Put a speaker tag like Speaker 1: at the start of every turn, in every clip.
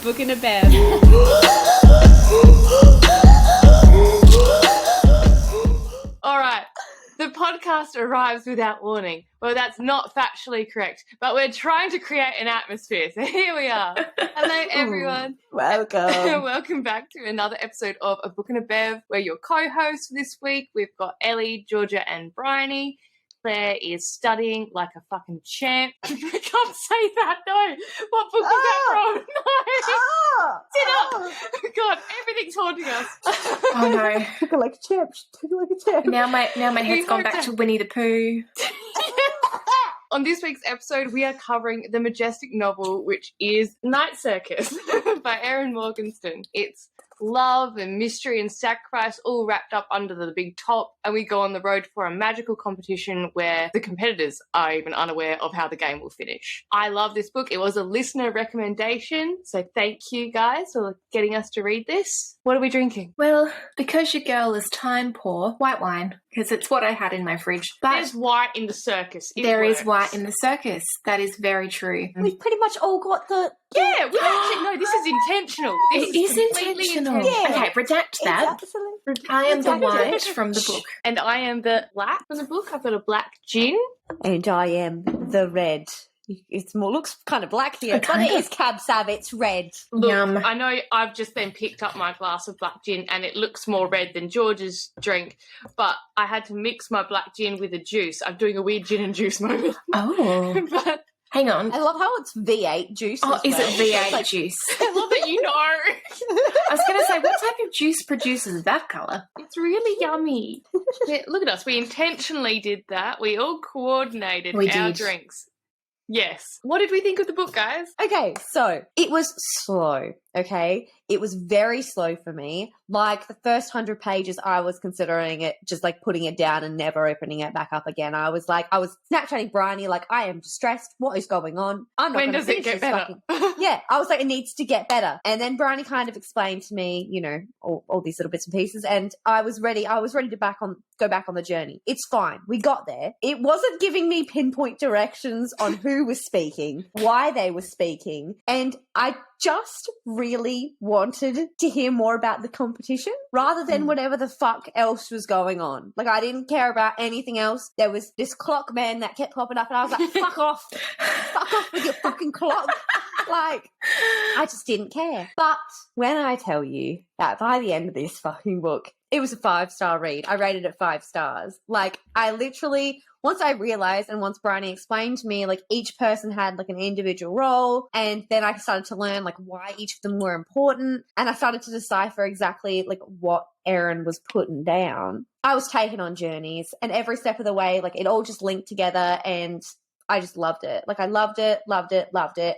Speaker 1: Book and a Bev. All right. The podcast arrives without warning. Well, that's not factually correct, but we're trying to create an atmosphere. So here we are. Hello, everyone.
Speaker 2: Welcome.
Speaker 1: Welcome back to another episode of A Book and a Bev. We're your co-hosts this week. We've got Ellie, Georgia, and Bryony. Claire is studying like a fucking champ. I can't say that, no. What book was that from? No. Sit up. God, everything's haunting us.
Speaker 2: Oh, no. Took her like a champ. Took her like a champ.
Speaker 3: Now my head's gone back to Winnie the Pooh.
Speaker 1: On this week's episode, we are covering the majestic novel, which is Night Circus by Erin Morgenstern. It's love and mystery and sacrifice all wrapped up under the big top, and we go on the road for a magical competition where the competitors are even unaware of how the game will finish. I love this book. It was a listener recommendation, so thank you guys for getting us to read this. What are we drinking?
Speaker 3: Well, because your girl is time poor, white wine, because it's what I had in my fridge. But
Speaker 1: there's white in the circus.
Speaker 3: There is white in the circus. That is very true.
Speaker 2: We've pretty much all got the...
Speaker 1: Yeah, we actually... No, this is intentional.
Speaker 3: It is intentional.
Speaker 2: Yeah.
Speaker 3: Okay, redact that. I am the white from the book.
Speaker 1: And I am the black from the book. I've got a black gin.
Speaker 2: And I am the red. It looks kind of black here, but it is Cab Sav. It's red.
Speaker 1: Look,
Speaker 3: Yum.
Speaker 1: I know I've just then picked up my glass of black gin and it looks more red than George's drink, but I had to mix my black gin with a juice. I'm doing a weird gin and juice moment.
Speaker 3: Oh.
Speaker 1: But
Speaker 3: hang on.
Speaker 2: I love how it's V8 juice.
Speaker 3: Oh, is it V8
Speaker 2: like,
Speaker 3: juice?
Speaker 1: I love that you know.
Speaker 3: I was going to say, what type of juice produces that colour?
Speaker 1: It's really yummy. Yeah, look at us. We intentionally did that. We all coordinated our drinks. Yes. What did we think of the book, guys?
Speaker 2: Okay, so it was slow, okay? It was very slow for me. Like, the first 100 pages, I was considering it, just, like, putting it down and never opening it back up again. I was Snapchatting Bryony, like, I am distressed. What is going on? I'm not
Speaker 1: When
Speaker 2: gonna
Speaker 1: does it get better?
Speaker 2: Yeah, I was like, it needs to get better. And then Bryony kind of explained to me, you know, all these little bits and pieces, and I was ready to go back on the journey. It's fine. We got there. It wasn't giving me pinpoint directions on who was speaking, why they were speaking, and I just really wanted to hear more about the competition rather than whatever the fuck else was going on. Like, I didn't care about anything else. There was this clock man that kept popping up and I was like, fuck off. Fuck off with your fucking clock. Like, I just didn't care. But when I tell you that by the end of this fucking book, it was a 5-star read. I rated it 5 stars. Like, I literally... Once I realized and once Bryony explained to me, like, each person had, like, an individual role, and then I started to learn, like, why each of them were important, and I started to decipher exactly, like, what Erin was putting down. I was taken on journeys, and every step of the way, like, it all just linked together, and I just loved it. Like, I loved it,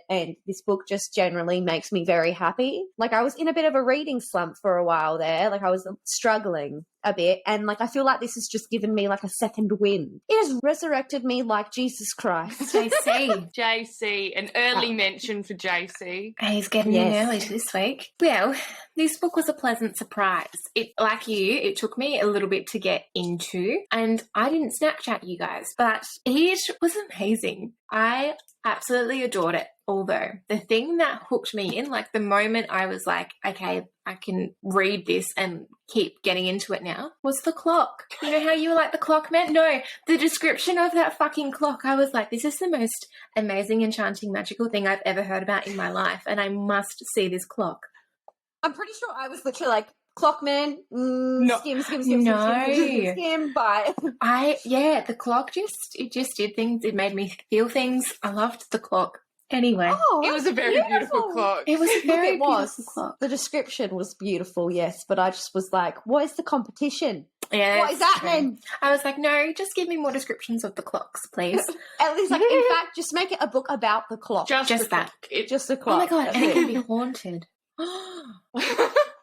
Speaker 2: and this book just generally makes me very happy. Like, I was in a bit of a reading slump for a while there. Like, I was struggling a bit, and like I feel like this has just given me like a second wind. It has resurrected me like Jesus Christ.
Speaker 1: JC, an early mention for JC.
Speaker 3: He's getting in early this week. Well, this book was a pleasant surprise. It, like you, it took me a little bit to get into, and I didn't Snapchat you guys, but it was amazing. I absolutely adored it. Although the thing that hooked me in, like the moment I was like, okay, I can read this and keep getting into it now, was the clock. You know how you were like, the clock man? No, the description of that fucking clock. I was like, this is the most amazing, enchanting, magical thing I've ever heard about in my life, and I must see this clock.
Speaker 2: I'm pretty sure I was literally like, Clockman,
Speaker 1: no.
Speaker 2: skim, bye.
Speaker 3: The clock just did things. It made me feel things. I loved the clock. Anyway,
Speaker 1: it was a very beautiful clock.
Speaker 3: It was a very beautiful clock.
Speaker 2: The description was beautiful, yes, but I just was like, what is the competition?
Speaker 3: Yeah,
Speaker 2: what is that then?
Speaker 3: I was like, no, just give me more descriptions of the clocks, please.
Speaker 2: At least, like, in fact, just make it a book about the clock.
Speaker 1: Just that.
Speaker 2: Just the clock.
Speaker 3: Oh my God, and it can be haunted.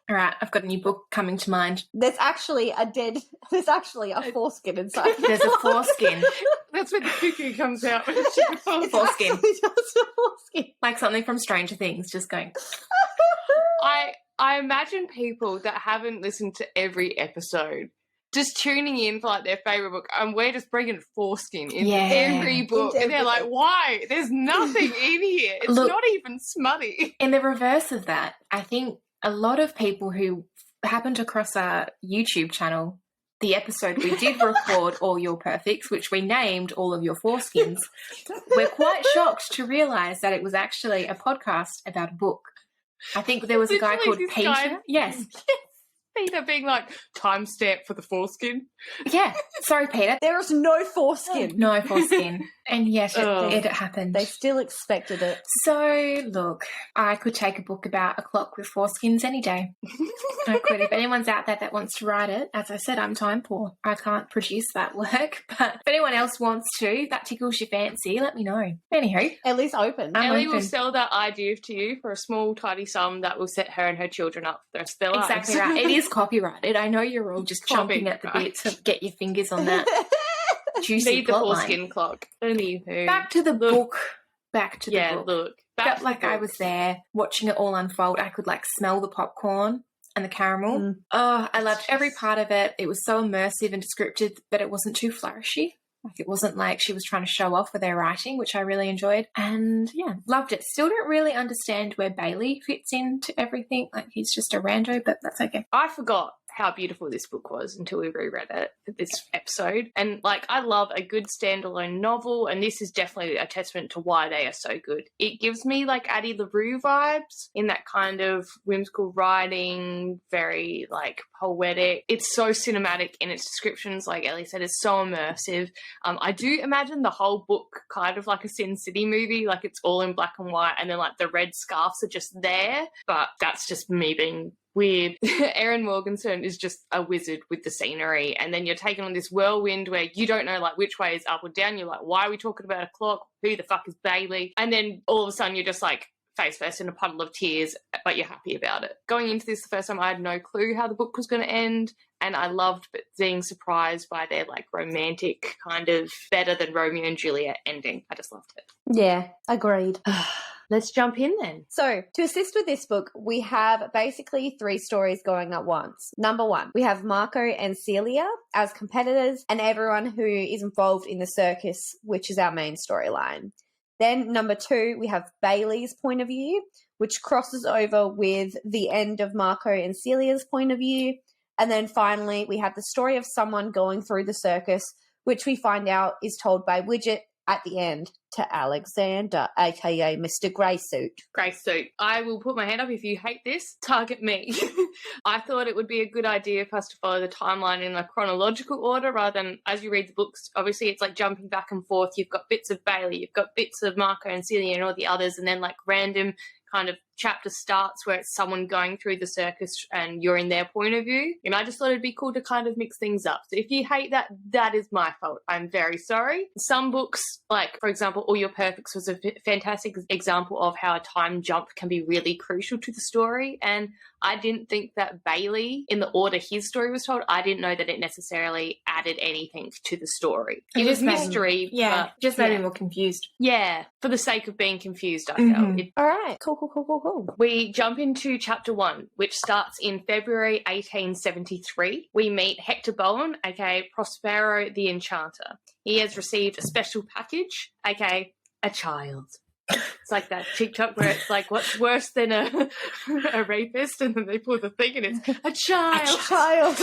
Speaker 3: All right, I've got a new book coming to mind.
Speaker 2: There's actually a foreskin inside.
Speaker 3: There's a foreskin.
Speaker 1: That's where the cuckoo comes out.
Speaker 3: Foreskin.
Speaker 2: Just a foreskin.
Speaker 3: Like something from Stranger Things, just going.
Speaker 1: I imagine people that haven't listened to every episode just tuning in for like their favourite book, and we're just bringing foreskin in
Speaker 3: Yeah.
Speaker 1: every book. And they're like, why? There's nothing in here. It's
Speaker 3: Look,
Speaker 1: not even smutty.
Speaker 3: In the reverse of that, I think a lot of people who happened to cross our YouTube channel, the episode we did record All Your Perfects, which we named All of Your Foreskins, we're quite shocked to realise that it was actually a podcast about a book. I think there was a guy called
Speaker 1: Literally, this
Speaker 3: Peter.
Speaker 1: guy-
Speaker 3: Yes.
Speaker 1: Peter being like, timestamp for the foreskin.
Speaker 3: Yeah. Sorry, Peter.
Speaker 2: There is no foreskin.
Speaker 3: No foreskin. And yet it happened.
Speaker 2: They still expected it.
Speaker 3: So, look, I could take a book about a clock with foreskins any day. I could. If anyone's out there that wants to write it, as I said, I'm time poor. I can't produce that work. But if anyone else wants to, that tickles your fancy, let me know. Anywho.
Speaker 2: At least open.
Speaker 1: Ellie will
Speaker 3: open.
Speaker 1: sell that idea to you for a small, tidy sum that will set her and her children up for the rest of their lives.
Speaker 3: Exactly right. It is copyrighted. I know you're all just chomping at the bit to get your fingers on that juicy
Speaker 1: Need the
Speaker 3: plot line.
Speaker 1: foreskin clock. Anywho.
Speaker 3: Back to the book. Back to the
Speaker 1: Yeah,
Speaker 3: book.
Speaker 1: look.
Speaker 3: Felt like I was there watching it all unfold. I could like smell the popcorn and the caramel.
Speaker 2: Mm.
Speaker 3: Oh, I loved every part of it. It was so immersive and descriptive, but it wasn't too flourishy. Like it wasn't like she was trying to show off with her writing, which I really enjoyed. And yeah, loved it. Still don't really understand where Bailey fits into everything. Like he's just a rando, but that's okay.
Speaker 1: I forgot how beautiful this book was until we reread it for this episode. And like, I love a good standalone novel, and this is definitely a testament to why they are so good. It gives me like Addie LaRue vibes in that kind of whimsical writing, very like poetic. It's so cinematic in its descriptions, like Ellie said, it's so immersive. I do imagine the whole book kind of like a Sin City movie, like it's all in black and white, and then like the red scarves are just there, but that's just me being weird. Erin Morgenstern is just a wizard with the scenery, and then you're taken on this whirlwind where you don't know like which way is up or down. You're like, why are we talking about a clock? Who the fuck is Bailey? And then all of a sudden you're just like face first in a puddle of tears, but you're happy about it. Going into this the first time, I had no clue how the book was going to end, and I loved being surprised by their like romantic kind of better than Romeo and Juliet ending. I just loved it.
Speaker 2: Yeah, agreed.
Speaker 1: Let's jump in then.
Speaker 2: So, to assist with this book, we have basically 3 stories going at once. Number 1, we have Marco and Celia as competitors and everyone who is involved in the circus, which is our main storyline. Then number 2, we have Bailey's point of view, which crosses over with the end of Marco and Celia's point of view. And then finally, we have the story of someone going through the circus, which we find out is told by Widget at the end to Alexander, aka Mr. Greysuit.
Speaker 1: Greysuit. I will put my hand up if you hate this. Target me. I thought it would be a good idea for us to follow the timeline in a chronological order rather than as you read the books. Obviously, it's like jumping back and forth. You've got bits of Bailey, you've got bits of Marco and Celia and all the others, and then like random kind of chapter starts where it's someone going through the circus and you're in their point of view. And I just thought it'd be cool to kind of mix things up. So if you hate that, that is my fault. I'm very sorry. Some books, like for example, All Your Perfects was a fantastic example of how a time jump can be really crucial to the story. And I didn't think that Bailey, in the order his story was told, I didn't know that it necessarily added anything to the story. It was mystery.
Speaker 3: Yeah,
Speaker 1: but,
Speaker 3: just made me more confused.
Speaker 1: Yeah, for the sake of being confused, I felt. It,
Speaker 2: All right, cool.
Speaker 1: we jump into chapter 1, which starts in February 1873. We meet Hector Bowen, aka Prospero the Enchanter. He has received a special package, aka a child. It's like that TikTok where it's like, what's worse than a rapist? And then they pull the thing and it's a child.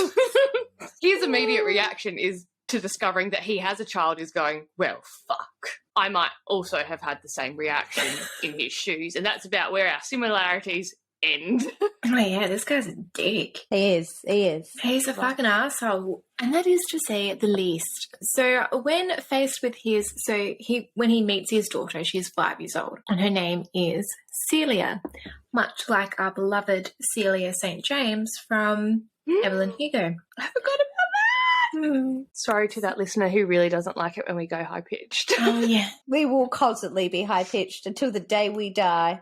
Speaker 1: His immediate reaction is to discovering that he has a child is going, well, fuck. I might also have had the same reaction in his shoes. And that's about where our similarities end.
Speaker 3: Oh yeah, this guy's a dick.
Speaker 2: He is.
Speaker 3: He's a fucking asshole, and that is to say the least. So when faced with when he meets his daughter, she's 5 years old, and her name is Celia, much like our beloved Celia St. James from Evelyn Hugo.
Speaker 1: I forgot about that. Sorry to that listener who really doesn't like it when we go high pitched.
Speaker 3: Oh yeah,
Speaker 2: We will constantly be high pitched until the day we die.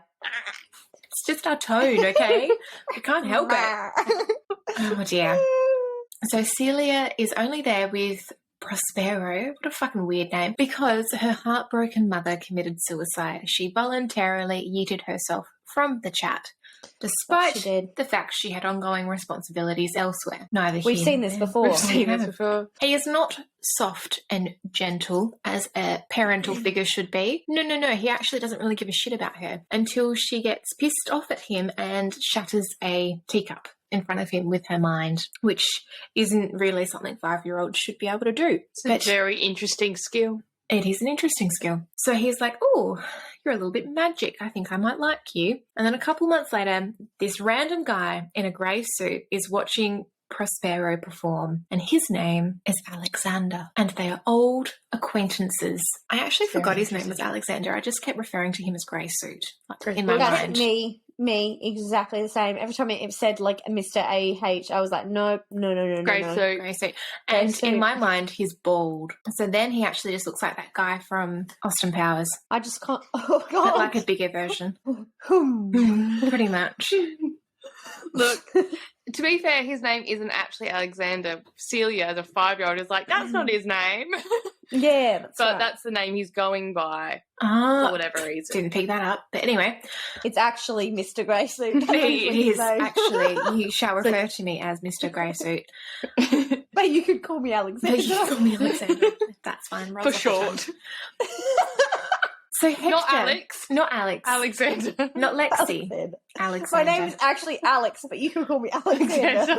Speaker 3: it's just our tone, okay? We can't help it. Oh dear. So Celia is only there with Prospero, what a fucking weird name, because her heartbroken mother committed suicide. She voluntarily yeeted herself from the chat. despite
Speaker 2: she did.
Speaker 3: the fact she had ongoing responsibilities elsewhere. Neither
Speaker 2: We've
Speaker 3: here
Speaker 2: seen this
Speaker 3: nor
Speaker 2: before.
Speaker 1: We've seen this before.
Speaker 3: He is not soft and gentle as a parental figure should be. No. He actually doesn't really give a shit about her until she gets pissed off at him and shatters a teacup in front of him with her mind, which isn't really something 5-year-olds should be able to do.
Speaker 1: It's a very interesting skill.
Speaker 3: It is an interesting skill. So he's like, oh, you're a little bit magic. I think I might like you. And then a couple months later, this random guy in a grey suit is watching Prospero perform, and his name is Alexander, and they are old acquaintances. I actually forgot his name was Alexander. I just kept referring to him as grey suit in my
Speaker 2: That's
Speaker 3: mind.
Speaker 2: me, exactly the same. Every time it said like Mr. A-H, I was like, no.
Speaker 1: Grey suit.
Speaker 3: Grey suit. And in my mind, he's bald. So then he actually just looks like that guy from Austin Powers,
Speaker 2: I just can't. Oh
Speaker 3: but
Speaker 2: God.
Speaker 3: like a bigger version.
Speaker 2: Hmm.
Speaker 3: Pretty much.
Speaker 1: Look, to be fair, his name isn't actually Alexander. Celia, the 5-year-old, is like, that's not his name.
Speaker 2: Yeah, that's
Speaker 1: But
Speaker 2: right.
Speaker 1: that's the name he's going by for
Speaker 3: Ah,
Speaker 1: whatever reason.
Speaker 3: didn't pick that up. But anyway,
Speaker 2: It's actually Mr. Greysuit.
Speaker 3: it is actually, you shall refer to me as Mr. Greysuit.
Speaker 2: But you could call me Alexander.
Speaker 3: You can call me Alexander. That's fine. rolls
Speaker 1: For
Speaker 3: off the
Speaker 1: short.
Speaker 3: tongue. So Hector,
Speaker 1: Not Alex.
Speaker 3: Not Alex.
Speaker 1: Alexander.
Speaker 3: Not Lexi.
Speaker 2: Alexander.
Speaker 3: Alexander.
Speaker 2: My name is actually Alex, but you can call me Alexander.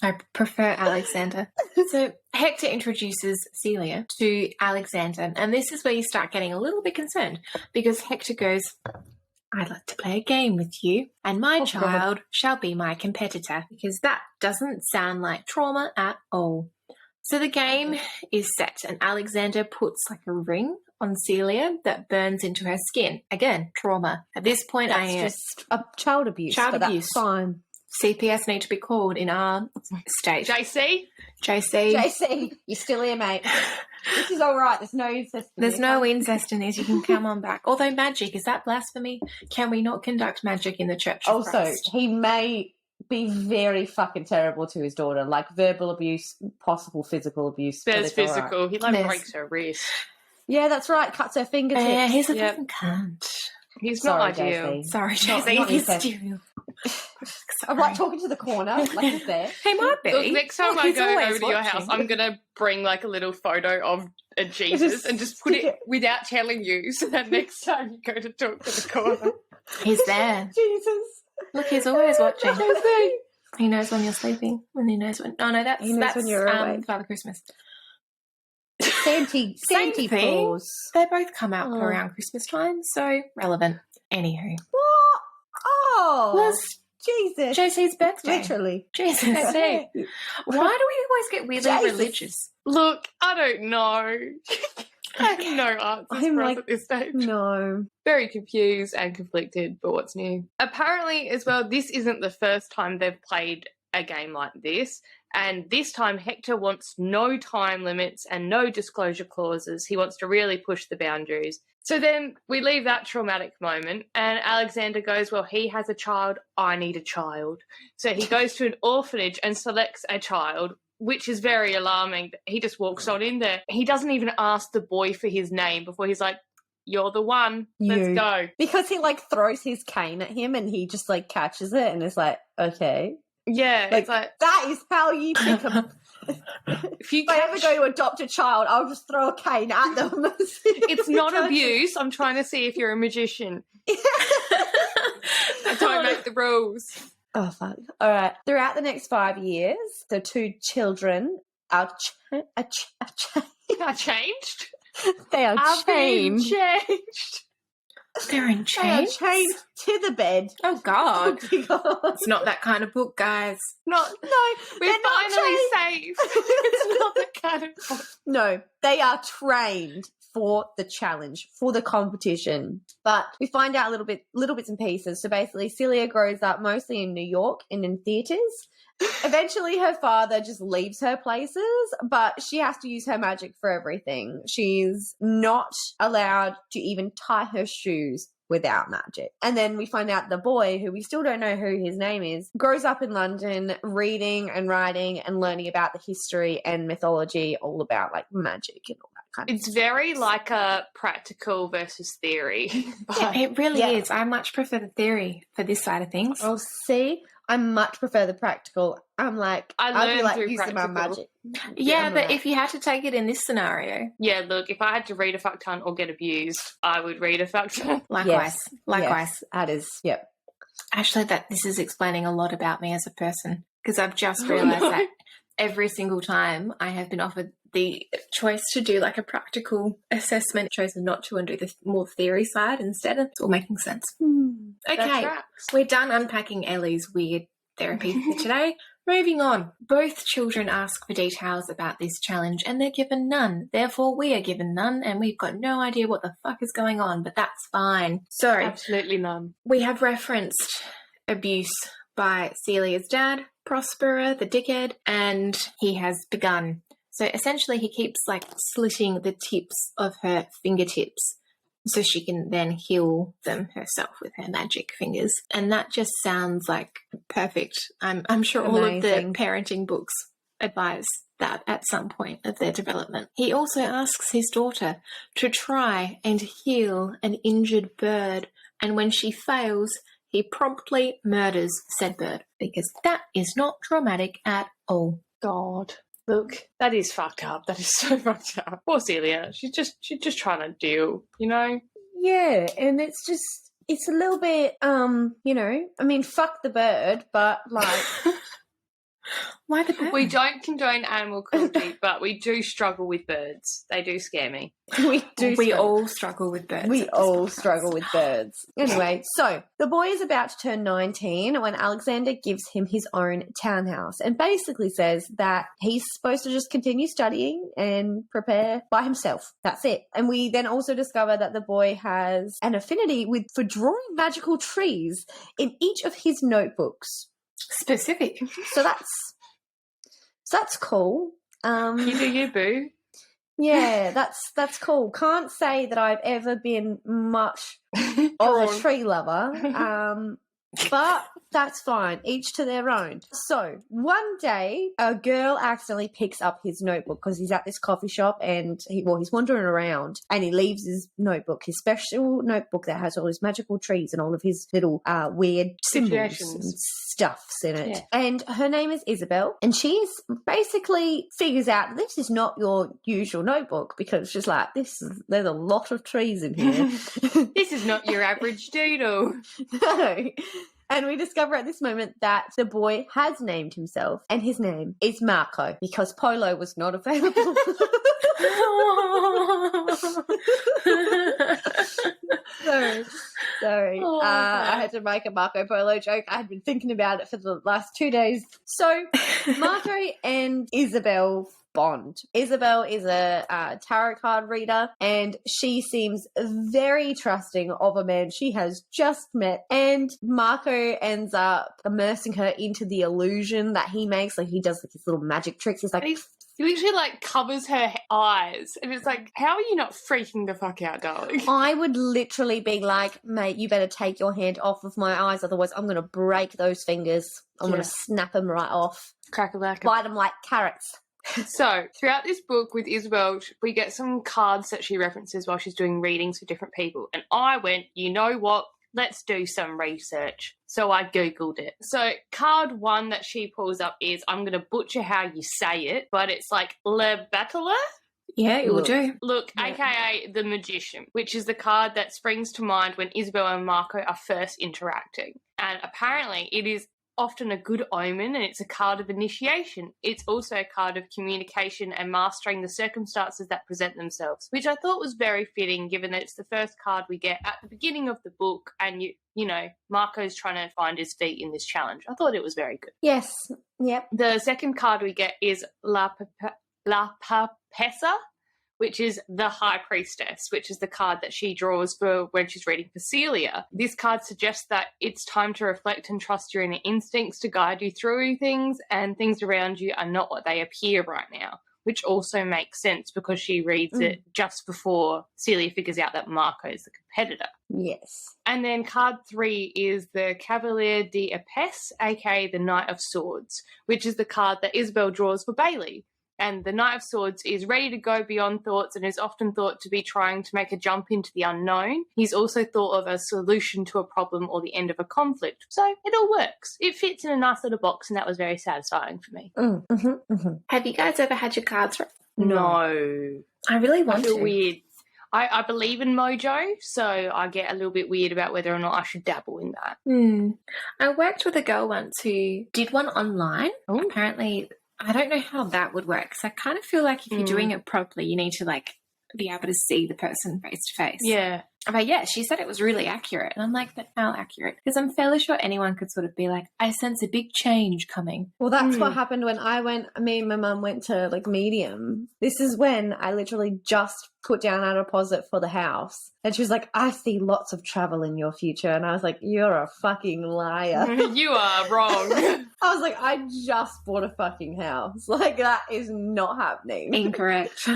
Speaker 3: I prefer Alexander. So Hector introduces Celia to Alexander, and this is where you start getting a little bit concerned because Hector goes, I'd like to play a game with you, and my
Speaker 2: Oh,
Speaker 3: child shall be my competitor, because that doesn't sound like trauma at all. So the game is set, and Alexander puts like a ring on Celia that burns into her skin. Again, trauma. At this point,
Speaker 2: That's just a child abuse.
Speaker 3: Child
Speaker 2: but
Speaker 3: abuse.
Speaker 2: That's fine.
Speaker 3: CPS need to be called in our state.
Speaker 1: JC?
Speaker 3: JC.
Speaker 2: JC, you're still here, mate. This is all right. There's no incest.
Speaker 3: There's no incest in this. You can come on back. Although magic, is that blasphemy? Can we not conduct magic in the Church of
Speaker 2: Also,
Speaker 3: Christ?
Speaker 2: he may be very fucking terrible to his daughter, like verbal abuse, possible physical abuse. but
Speaker 1: There's
Speaker 2: it's all right.
Speaker 1: physical. He like
Speaker 3: There's-
Speaker 1: breaks her wrist.
Speaker 2: Yeah, that's right. Cuts her fingertips.
Speaker 3: Yeah, he's a
Speaker 1: Yep.
Speaker 3: fucking cunt.
Speaker 1: He's
Speaker 2: Sorry,
Speaker 1: not ideal.
Speaker 2: JC.
Speaker 3: Sorry,
Speaker 2: Not-
Speaker 3: JC.
Speaker 2: not
Speaker 3: He's
Speaker 2: incest.
Speaker 3: sterile.
Speaker 2: I'm like talking to the corner, like he's there.
Speaker 3: He might be.
Speaker 1: Look, next time
Speaker 3: Look,
Speaker 1: I
Speaker 3: he's
Speaker 1: go
Speaker 3: always
Speaker 1: over to your
Speaker 3: watching.
Speaker 1: house, I'm going to bring like a little photo of a Jesus and just put
Speaker 2: stick
Speaker 1: it without telling you so that next time you go to talk to the corner.
Speaker 3: He's there.
Speaker 2: Jesus.
Speaker 3: Look, he's always watching.
Speaker 1: JC.
Speaker 3: He knows when you're sleeping, and he knows when. Oh no, that's
Speaker 2: He knows when you're awake.
Speaker 3: Father Christmas.
Speaker 2: Santa
Speaker 3: Same thing.
Speaker 2: Claus.
Speaker 3: They both come out
Speaker 2: Oh.
Speaker 3: around Christmas time, so relevant. Anywho,
Speaker 2: What? Oh,
Speaker 3: was
Speaker 2: Jesus.
Speaker 3: JC's birthday.
Speaker 2: Literally.
Speaker 3: Jesus.
Speaker 2: Okay.
Speaker 3: Why do we always get weirdly
Speaker 2: Jesus.
Speaker 3: religious?
Speaker 1: Look, I don't know. I have
Speaker 3: Okay.
Speaker 1: no answers
Speaker 2: I'm
Speaker 1: for us
Speaker 2: like-
Speaker 1: at this stage.
Speaker 2: No.
Speaker 1: Very confused and conflicted, but what's new? Apparently, as well, this isn't the first time they've played a game like this. And this time, Hector wants no time limits and no disclosure clauses. He wants to really push the boundaries. So then we leave that traumatic moment, and Alexander goes, well, he has a child, I need a child. So he goes to an orphanage and selects a child, which is very alarming. He just walks on in there. He doesn't even ask the boy for his name before he's like, you're the one. Let's
Speaker 2: You.
Speaker 1: go.
Speaker 2: Because he like throws his cane at him and he just like catches it and is like, okay.
Speaker 1: Yeah,
Speaker 2: Like,
Speaker 1: it's like,
Speaker 2: that is how you pick them.
Speaker 1: if you
Speaker 2: If I ever
Speaker 1: catch-
Speaker 2: go to adopt a child, I'll just throw a cane at them.
Speaker 1: it's not abuse. I'm trying to see if you're a magician. I don't make the rules.
Speaker 2: Oh, fuck. All right. Throughout the next 5 years, the two children are
Speaker 1: I changed.
Speaker 2: they are
Speaker 1: I've been
Speaker 2: chained.
Speaker 1: changed.
Speaker 3: They're in
Speaker 2: They are
Speaker 3: chains.
Speaker 2: chained to the bed.
Speaker 3: Oh God,
Speaker 2: Because-
Speaker 3: it's not that kind of book, guys.
Speaker 1: Not,
Speaker 2: no,
Speaker 1: we're
Speaker 2: they're not
Speaker 1: finally
Speaker 2: chained.
Speaker 1: safe. It's not the kind of.
Speaker 2: No, they are trained for the challenge, for the competition. But we find out little bits and pieces. So basically, Celia grows up mostly in New York and in theatres. Eventually, her father just leaves her places, but she has to use her magic for everything. She's not allowed to even tie her shoes without magic. And then we find out the boy, who we still don't know who his name is, grows up in London reading and writing and learning about the history and mythology, all about like magic and all that
Speaker 1: It's very like a practical versus theory.
Speaker 3: Yeah, it really
Speaker 2: Yeah.
Speaker 3: is. I much prefer the theory for this side of things.
Speaker 2: Oh, see, I much prefer the practical. I'm like,
Speaker 1: I
Speaker 2: I feel
Speaker 1: learned
Speaker 2: like
Speaker 1: through
Speaker 2: using my
Speaker 1: practical.
Speaker 2: magic.
Speaker 3: Yeah,
Speaker 2: I'm
Speaker 3: but
Speaker 2: like-
Speaker 3: if you had to take it in this scenario,
Speaker 1: Yeah, look, if I had to read a fuck ton or get abused, I would read a fuck ton.
Speaker 3: likewise.
Speaker 2: Yes, that is, yep.
Speaker 3: Actually, this is explaining a lot about me as a person, because I've just realised that every single time I have been offered the choice to do like a practical assessment, chosen not to and do the more theory side instead. It's all making sense.
Speaker 1: That
Speaker 3: Okay,
Speaker 1: tracks.
Speaker 3: we're done unpacking Ellie's weird therapy for today. Moving on. Both children ask for details about this challenge and they're given none. Therefore, we are given none and we've got no idea what the fuck is going on, but that's fine. So,
Speaker 1: Absolutely none.
Speaker 3: we have referenced abuse by Celia's dad, Prospera, the dickhead, and he has begun. So essentially he keeps like slitting the tips of her fingertips so she can then heal them herself with her magic fingers. And that just sounds like perfect. I'm sure all of the
Speaker 2: Amazing.
Speaker 3: parenting books advise that at some point of their development. He also asks his daughter to try and heal an injured bird, and when she fails, he promptly murders said bird, because that is not traumatic at all.
Speaker 1: God. Look, that is fucked up. That is so fucked up. Poor Celia. She's just trying to deal, you know?
Speaker 2: Yeah, and it's a little bit, you know, I mean, fuck the bird, but like,
Speaker 3: Why the bird?
Speaker 1: We don't condone animal cruelty, but we do struggle with birds. They do scare me.
Speaker 2: we do.
Speaker 3: We
Speaker 2: struggle.
Speaker 3: all struggle with birds.
Speaker 2: We
Speaker 3: at this
Speaker 2: all
Speaker 3: podcast.
Speaker 2: struggle with birds. Anyway, so the boy is about to turn 19 when Alexander gives him his own townhouse and basically says that he's supposed to just continue studying and prepare by himself. That's it. And we then also discover that the boy has an affinity for drawing magical trees in each of his notebooks.
Speaker 3: Specific.
Speaker 2: So that's cool.
Speaker 1: You do you, boo.
Speaker 2: Yeah, that's cool. Can't say that I've ever been much of a tree lover, but that's fine. Each to their own. So one day, a girl accidentally picks up his notebook because he's at this coffee shop and he's wandering around and he leaves his notebook, his special notebook that has all his magical trees and all of his little weird symbols and
Speaker 1: Situations.
Speaker 2: stuffs in it.
Speaker 1: Yeah.
Speaker 2: And her name is Isabel, and she's basically figures out this is not your usual notebook because she's like, there's a lot of trees in here.
Speaker 1: This is not your average doodle.
Speaker 2: No. And we discover at this moment that the boy has named himself, and his name is Marco because Polo was not available. Sorry.
Speaker 1: Oh,
Speaker 2: I had to make a Marco Polo joke. I had been thinking about it for the last 2 days. So Marco and Isabel bond. Isabel is a tarot card reader, and she seems very trusting of a man she has just met. And Marco ends up immersing her into the illusion that he makes. Like he does like his little magic tricks. He's like,
Speaker 1: And he literally like covers her eyes, and it's like, how are you not freaking the fuck out, darling?
Speaker 2: I would literally be like, mate, you better take your hand off of my eyes, otherwise I'm going to break those fingers. I'm going to snap them right off.
Speaker 1: Crack-a-lack.
Speaker 2: Bite them like carrots.
Speaker 1: So, throughout this book with Isabel, we get some cards that she references while she's doing readings for different people. And I went, you know what? Let's do some research. So I Googled it. So card one that she pulls up is, I'm going to butcher how you say it, but it's like Le Battler.
Speaker 3: Yeah, it will do.
Speaker 1: Look,
Speaker 2: Yeah.
Speaker 1: aka the Magician, which is the card that springs to mind when Isabel and Marco are first interacting. And apparently it is often a good omen, and it's a card of initiation. It's also a card of communication and mastering the circumstances that present themselves, which I thought was very fitting given that it's the first card we get at the beginning of the book, and you know, Marco's trying to find his feet in this challenge. I thought it was very good.
Speaker 2: Yes. Yep.
Speaker 1: The second card we get is La Papessa, which is the High Priestess, which is the card that she draws for when she's reading for Celia. This card suggests that it's time to reflect and trust your inner instincts to guide you through things, and things around you are not what they appear right now, which also makes sense because she reads it just before Celia figures out that Marco is the competitor.
Speaker 2: Yes.
Speaker 1: And then card 3 is the Cavalier de Epes, aka the Knight of Swords, which is the card that Isabel draws for Bailey. And the Knight of Swords is ready to go beyond thoughts and is often thought to be trying to make a jump into the unknown. He's also thought of as a solution to a problem or the end of a conflict. So it all works. It fits in a nice little box, and that was very satisfying for me.
Speaker 3: Have you guys ever had your cards read?
Speaker 1: No.
Speaker 3: I really want
Speaker 1: I feel
Speaker 3: to.
Speaker 1: weird. I believe in mojo, so I get a little bit weird about whether or not I should dabble in that.
Speaker 3: I worked with a girl once who did one online.
Speaker 1: Oh.
Speaker 3: Apparently, I don't know how that would work. So I kind of feel like if you're doing it properly, you need to like be able to see the person face to face.
Speaker 1: Yeah.
Speaker 3: But yeah, she said it was really accurate. And I'm like, but how accurate? Because I'm fairly sure anyone could sort of be like, I sense a big change coming.
Speaker 2: Well, that's what happened when me and my mum went to like medium. This is when I literally just put down our deposit for the house. And she was like, I see lots of travel in your future. And I was like, you're a fucking liar.
Speaker 1: You are wrong.
Speaker 2: I was like, I just bought a fucking house. Like, that is not happening.
Speaker 3: Incorrect.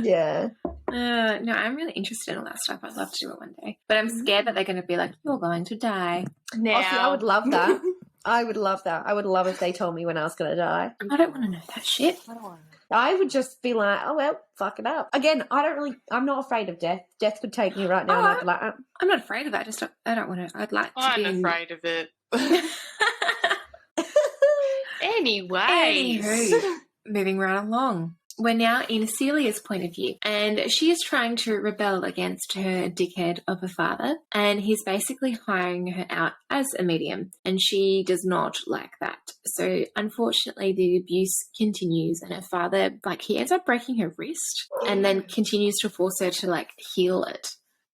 Speaker 2: Yeah.
Speaker 3: No, I'm really interested in all that stuff. I'd love to do it one day. But I'm scared that they're going to be like, you're going to die.
Speaker 1: Now.
Speaker 2: Oh, see, I would love that. I would love that. I would love if they told me when I was going to die.
Speaker 3: I don't want to know that shit.
Speaker 2: I would just be like, oh, well, fuck it up. Again, I'm not afraid of death. Death could take me right now. And I'd be like,
Speaker 3: I'm not afraid of that. I don't want to. I'd like to be.
Speaker 1: I'm afraid of it. Anyways.
Speaker 3: Anywho, moving right along. We're now in Celia's point of view, and she is trying to rebel against her dickhead of a father, and he's basically hiring her out as a medium, and she does not like that. So, unfortunately, the abuse continues, and her father, he ends up breaking her wrist, and then continues to force her to, heal it,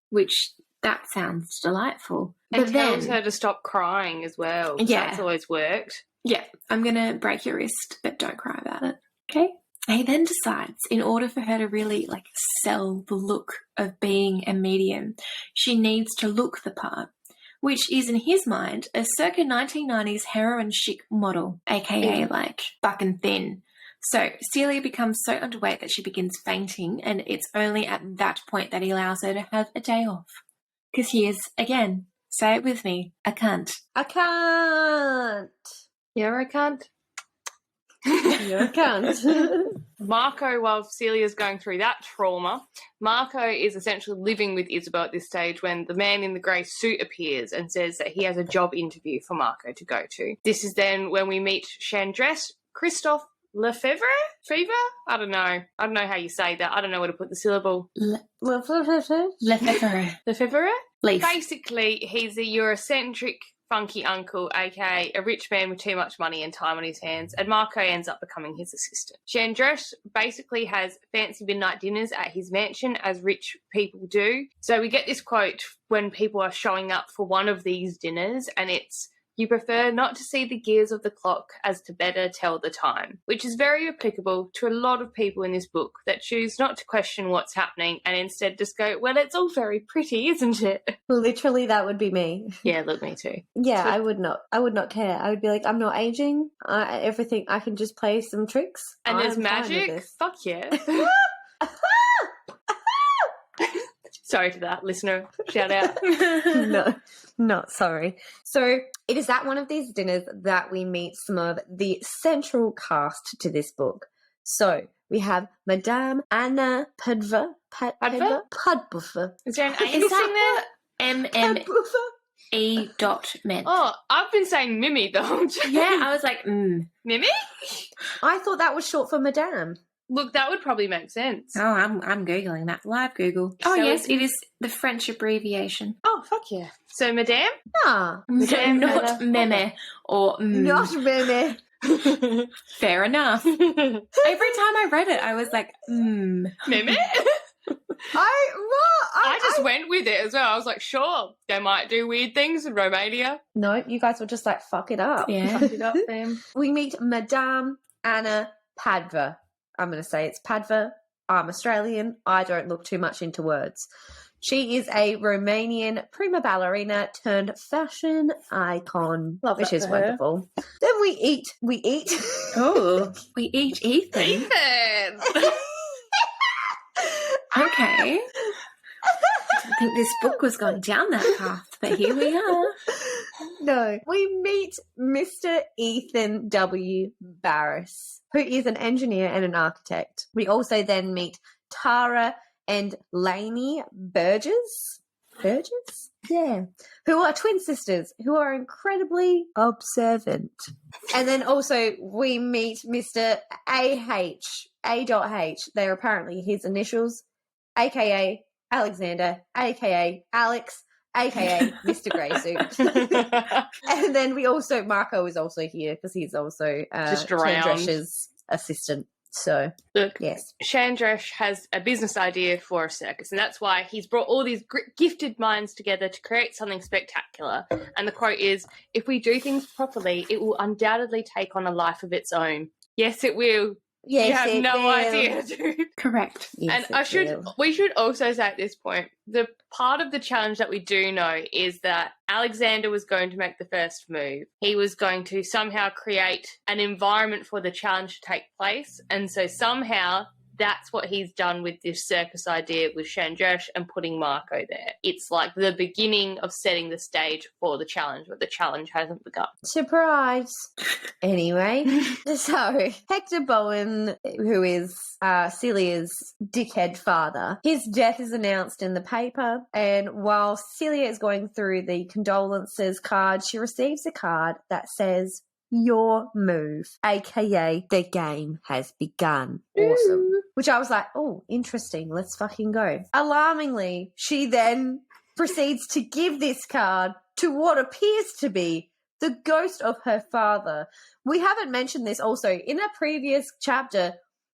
Speaker 3: which that sounds delightful.
Speaker 1: And tells her to stop crying as well.
Speaker 3: Yeah.
Speaker 1: That's always worked.
Speaker 3: Yeah, I'm going to break your wrist, but don't cry about it. Okay? He then decides, in order for her to really, sell the look of being a medium, she needs to look the part, which is, in his mind, a circa 1990s heroin chic model, aka, fucking thin. So, Celia becomes so underweight that she begins fainting, and it's only at that point that he allows her to have a day off. Because he is, again, say it with me, a cunt.
Speaker 2: I can't.
Speaker 1: Yeah, I can't.
Speaker 2: You're a cunt.
Speaker 1: Marco, while Celia's going through that trauma, Marco is essentially living with Isabel at this stage when the man in the grey suit appears and says that he has a job interview for Marco to go to. This is then when we meet Chandress, Christophe Lefebvre? Fever? I don't know how you say that. I don't know where to put the syllable.
Speaker 3: Lefebvre.
Speaker 1: Lefebvre?
Speaker 3: Leaf.
Speaker 1: Basically, he's a Eurocentric funky uncle, aka a rich man with too much money and time on his hands, and Marco ends up becoming his assistant. Chandress basically has fancy midnight dinners at his mansion, as rich people do. So we get this quote when people are showing up for one of these dinners, and it's, "You prefer not to see the gears of the clock as to better tell the time," which is very applicable to a lot of people in this book that choose not to question what's happening and instead just go, well, it's all very pretty, isn't it?
Speaker 2: Literally, that would be me.
Speaker 1: Yeah, look, me too.
Speaker 2: Yeah, I would not care. I would be like, I'm not aging. Everything, I can just play some tricks.
Speaker 1: And there's
Speaker 2: I'm fine with
Speaker 1: magic?
Speaker 2: this.
Speaker 1: Fuck yeah. Sorry to that listener. Shout out.
Speaker 2: No, not sorry. So it is at one of these dinners that we meet some of the central cast to this book. So we have Madame Anna Padva. Padbuffer.
Speaker 1: Is there an A
Speaker 3: Is
Speaker 1: missing
Speaker 3: that
Speaker 1: there?
Speaker 3: MME.men.
Speaker 1: Oh, I've been saying Mimi the whole time.
Speaker 3: Yeah, I was like,
Speaker 1: Mimi?
Speaker 2: I thought that was short for Madame.
Speaker 1: Look, that would probably make sense.
Speaker 3: Oh, I'm Googling that. Live Google. Oh,
Speaker 1: So
Speaker 3: yes, it is the French abbreviation.
Speaker 1: Oh, fuck yeah. So, Madame?
Speaker 2: Ah,
Speaker 1: Madame
Speaker 3: Not
Speaker 1: Anna.
Speaker 3: meme or
Speaker 2: not Mimi.
Speaker 3: Fair enough. Every time I read it, I was like,
Speaker 1: Mimi? I just went with it as well. I was like, sure, they might do weird things in Romania.
Speaker 2: No, you guys were just like, fuck it up.
Speaker 3: Yeah.
Speaker 1: Fuck it up, them.
Speaker 2: We meet Madame Anna Padva. I'm going to say it's Padva. I'm Australian. I don't look too much into words. She is a Romanian prima ballerina turned fashion icon,
Speaker 1: Love
Speaker 2: which
Speaker 1: that
Speaker 2: is
Speaker 1: for her.
Speaker 2: wonderful. Then we eat.
Speaker 3: Oh, we eat Ethan.
Speaker 1: Ethan!
Speaker 3: Okay. I didn't think this book was going down that path, but here we are.
Speaker 2: No. We meet Mr. Ethan W. Barris, who is an engineer and an architect. We also then meet Tara and Lainey Burgess. Burgess? Yeah. Who are twin sisters who are incredibly observant. And then also we meet Mr. A.H. A.H. They're apparently his initials, a.k.a. Alexander, a.k.a. Alex, a.k.a. Mr. Greysuit. And then Marco is also here because he's also
Speaker 1: Just around.
Speaker 2: Chandresh's assistant. So,
Speaker 1: look,
Speaker 2: yes.
Speaker 1: Chandresh has a business idea for a circus, and that's why he's brought all these gifted minds together to create something spectacular. And the quote is, if we do things properly, it will undoubtedly take on a life of its own. Yes, it will.
Speaker 2: Yes,
Speaker 1: you have no idea, dude.
Speaker 3: Correct.
Speaker 1: Yes, and we should also say at this point, the part of the challenge that we do know is that Alexander was going to make the first move. He was going to somehow create an environment for the challenge to take place. And so somehow that's what he's done with this circus idea with Chandresh and putting Marco there. It's like the beginning of setting the stage for the challenge, but the challenge hasn't begun.
Speaker 2: Surprise. Anyway, so Hector Bowen, who is Celia's dickhead father, his death is announced in the paper, and while Celia is going through the condolences card, she receives a card that says, "Your move," aka the game has begun. Awesome. Which I was like, oh, interesting. Let's fucking go. Alarmingly, she then proceeds to give this card to what appears to be the ghost of her father. We haven't mentioned this also. In a previous chapter,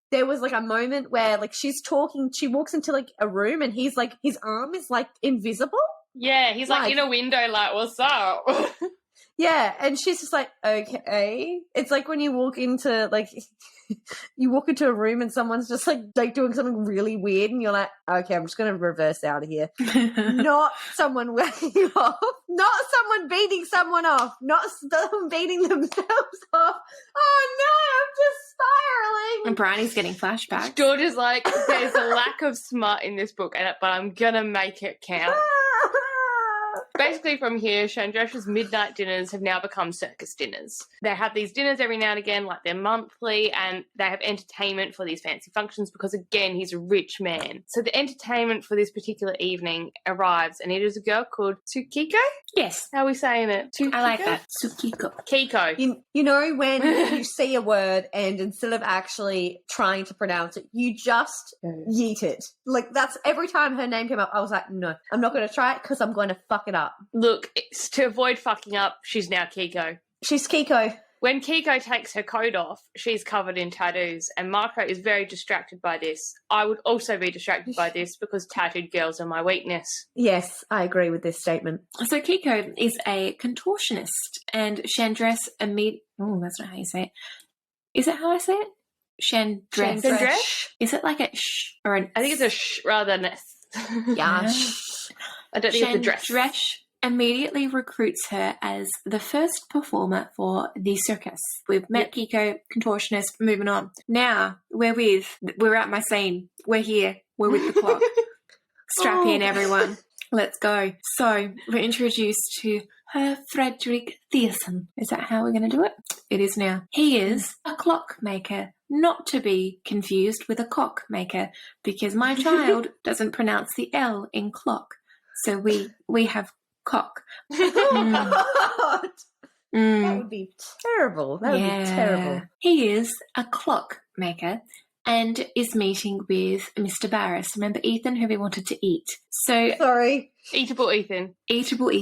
Speaker 2: there was like a moment where like she's talking, she walks into like a room and he's like, his arm is like invisible.
Speaker 1: Yeah, he's like in a window like, what's up?
Speaker 2: Yeah, and she's just like, okay. It's like when you walk into a room and someone's just like doing something really weird and you're like, okay, I'm just going to reverse out of here. Not someone whacking you off. Not someone beating someone off. Not someone beating themselves off. Oh no, I'm just spiraling.
Speaker 3: And Bryony's getting flashbacks.
Speaker 1: George is like, there's a lack of smut in this book, but I'm going to make it count. Basically, from here, Chandresh's midnight dinners have now become circus dinners. They have these dinners every now and again, like they're monthly, and they have entertainment for these fancy functions because, again, he's a rich man. So the entertainment for this particular evening arrives, and it is a girl called Tsukiko?
Speaker 3: Yes.
Speaker 1: How are we saying it? Tsukiko?
Speaker 3: I like that. Tsukiko.
Speaker 1: Kiko.
Speaker 2: You know when you see a word and instead of actually trying to pronounce it, you just yeet it. Like, that's every time her name came up, I was like, no, I'm not going to try it because I'm going to fuck it up.
Speaker 1: Look, it's to avoid fucking up, she's now Kiko.
Speaker 2: She's Kiko.
Speaker 1: When Kiko takes her coat off, she's covered in tattoos, and Marco is very distracted by this. I would also be distracted by this because tattooed girls are my weakness.
Speaker 2: Yes, I agree with this statement.
Speaker 3: So Kiko is a contortionist, and Chandresh that's not how you say it. Is it how I say it? Chandresh. Is it like a sh or an?
Speaker 1: I think it's a sh rather than a s.
Speaker 2: Yeah.
Speaker 1: I don't think it's a dress.
Speaker 3: Chandresh immediately recruits her as the first performer for the circus. We've met Kiko, contortionist, moving on. Now, we're at my scene. We're here. We're with the clock. Strap in, everyone. Let's go. So, we're introduced to Herr Frederick Thiessen. Is that how we're going to do it? It is now. He is a clockmaker, not to be confused with a cock maker, because my child doesn't pronounce the L in clock. So we have cock.
Speaker 2: Oh, God. That would be terrible. That would be terrible.
Speaker 3: He is a clockmaker and is meeting with Mr. Barris. Remember Ethan, who we wanted to eat. So
Speaker 2: Sorry.
Speaker 1: Eatable Ethan.
Speaker 3: Edible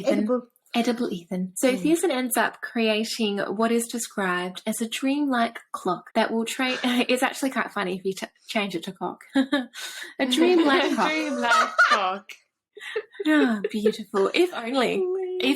Speaker 3: Ethan. So Thiessen ends up creating what is described as a dreamlike clock that will train. It's actually quite funny if you change it to cock. A dreamlike cock.
Speaker 1: Dreamlike cock.
Speaker 3: Oh, beautiful. If only.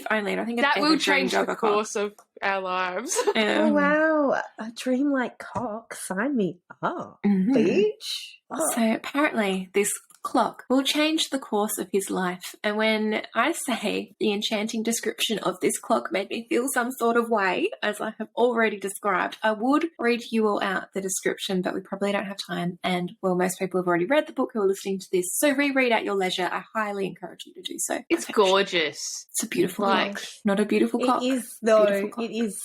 Speaker 3: And I think
Speaker 1: that will
Speaker 3: change
Speaker 1: change the course of our lives.
Speaker 2: Oh, wow. A dreamlike cock. Sign me up,
Speaker 3: Mhm.
Speaker 2: bitch. Oh.
Speaker 3: So apparently this clock will change the course of his life. And when I say the enchanting description of this clock made me feel some sort of way, as I have already described, I would read you all out the description, but we probably don't have time. And, well, most people have already read the book who are listening to this, so reread at your leisure. I highly encourage you to do so.
Speaker 1: It's gorgeous.
Speaker 3: It's a beautiful clock. Not a beautiful clock.
Speaker 2: It is, though.
Speaker 3: Beautiful
Speaker 2: It is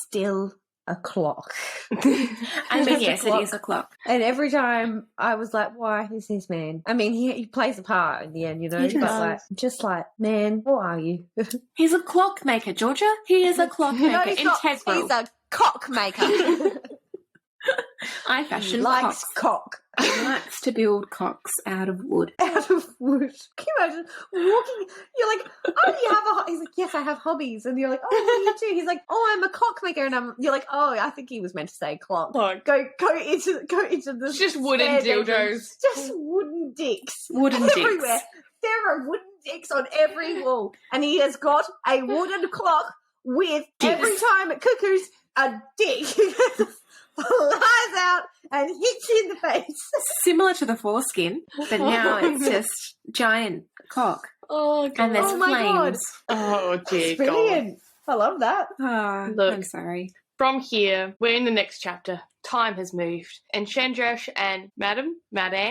Speaker 2: still a clock.
Speaker 3: I mean, yes, it is a clock.
Speaker 2: And every time I was like, why is this man? I mean, he plays a part in the end, you know?
Speaker 3: He
Speaker 2: But
Speaker 3: does.
Speaker 2: like, just like, man, who are you?
Speaker 3: He's a clockmaker, Georgia. He is a clockmaker.
Speaker 2: No, he's not.
Speaker 3: Integral.
Speaker 2: He's a cock maker.
Speaker 3: I fashion
Speaker 2: Likes
Speaker 3: cocks.
Speaker 2: cock.
Speaker 3: He likes to build cocks out of wood.
Speaker 2: Out of wood. Can you imagine walking? You're like, oh, do you have a? He's like, yes, I have hobbies. And you're like, oh, what do you do? He's like, oh, I'm a cock maker. And you're like, oh, I think he was meant to say clock.
Speaker 1: Clock.
Speaker 2: Go into the.
Speaker 1: It's just wooden
Speaker 2: spare bedroom.
Speaker 1: dildos.
Speaker 2: Just wooden dicks.
Speaker 3: Wooden
Speaker 2: everywhere.
Speaker 3: dicks.
Speaker 2: There are wooden dicks on every wall, and he has got a wooden clock with every time it cuckoos a dick flies out and hits you in the face.
Speaker 3: Similar to the foreskin, but now it's just giant cock.
Speaker 1: Oh, God.
Speaker 3: And there's
Speaker 2: Oh, my God.
Speaker 3: flames.
Speaker 1: Oh, dear
Speaker 2: It's
Speaker 1: God.
Speaker 2: brilliant. I love that.
Speaker 3: Oh,
Speaker 1: Look.
Speaker 3: I'm sorry.
Speaker 1: From here, we're in the next chapter. Time has moved. And Chandresh and Madam
Speaker 3: Madame.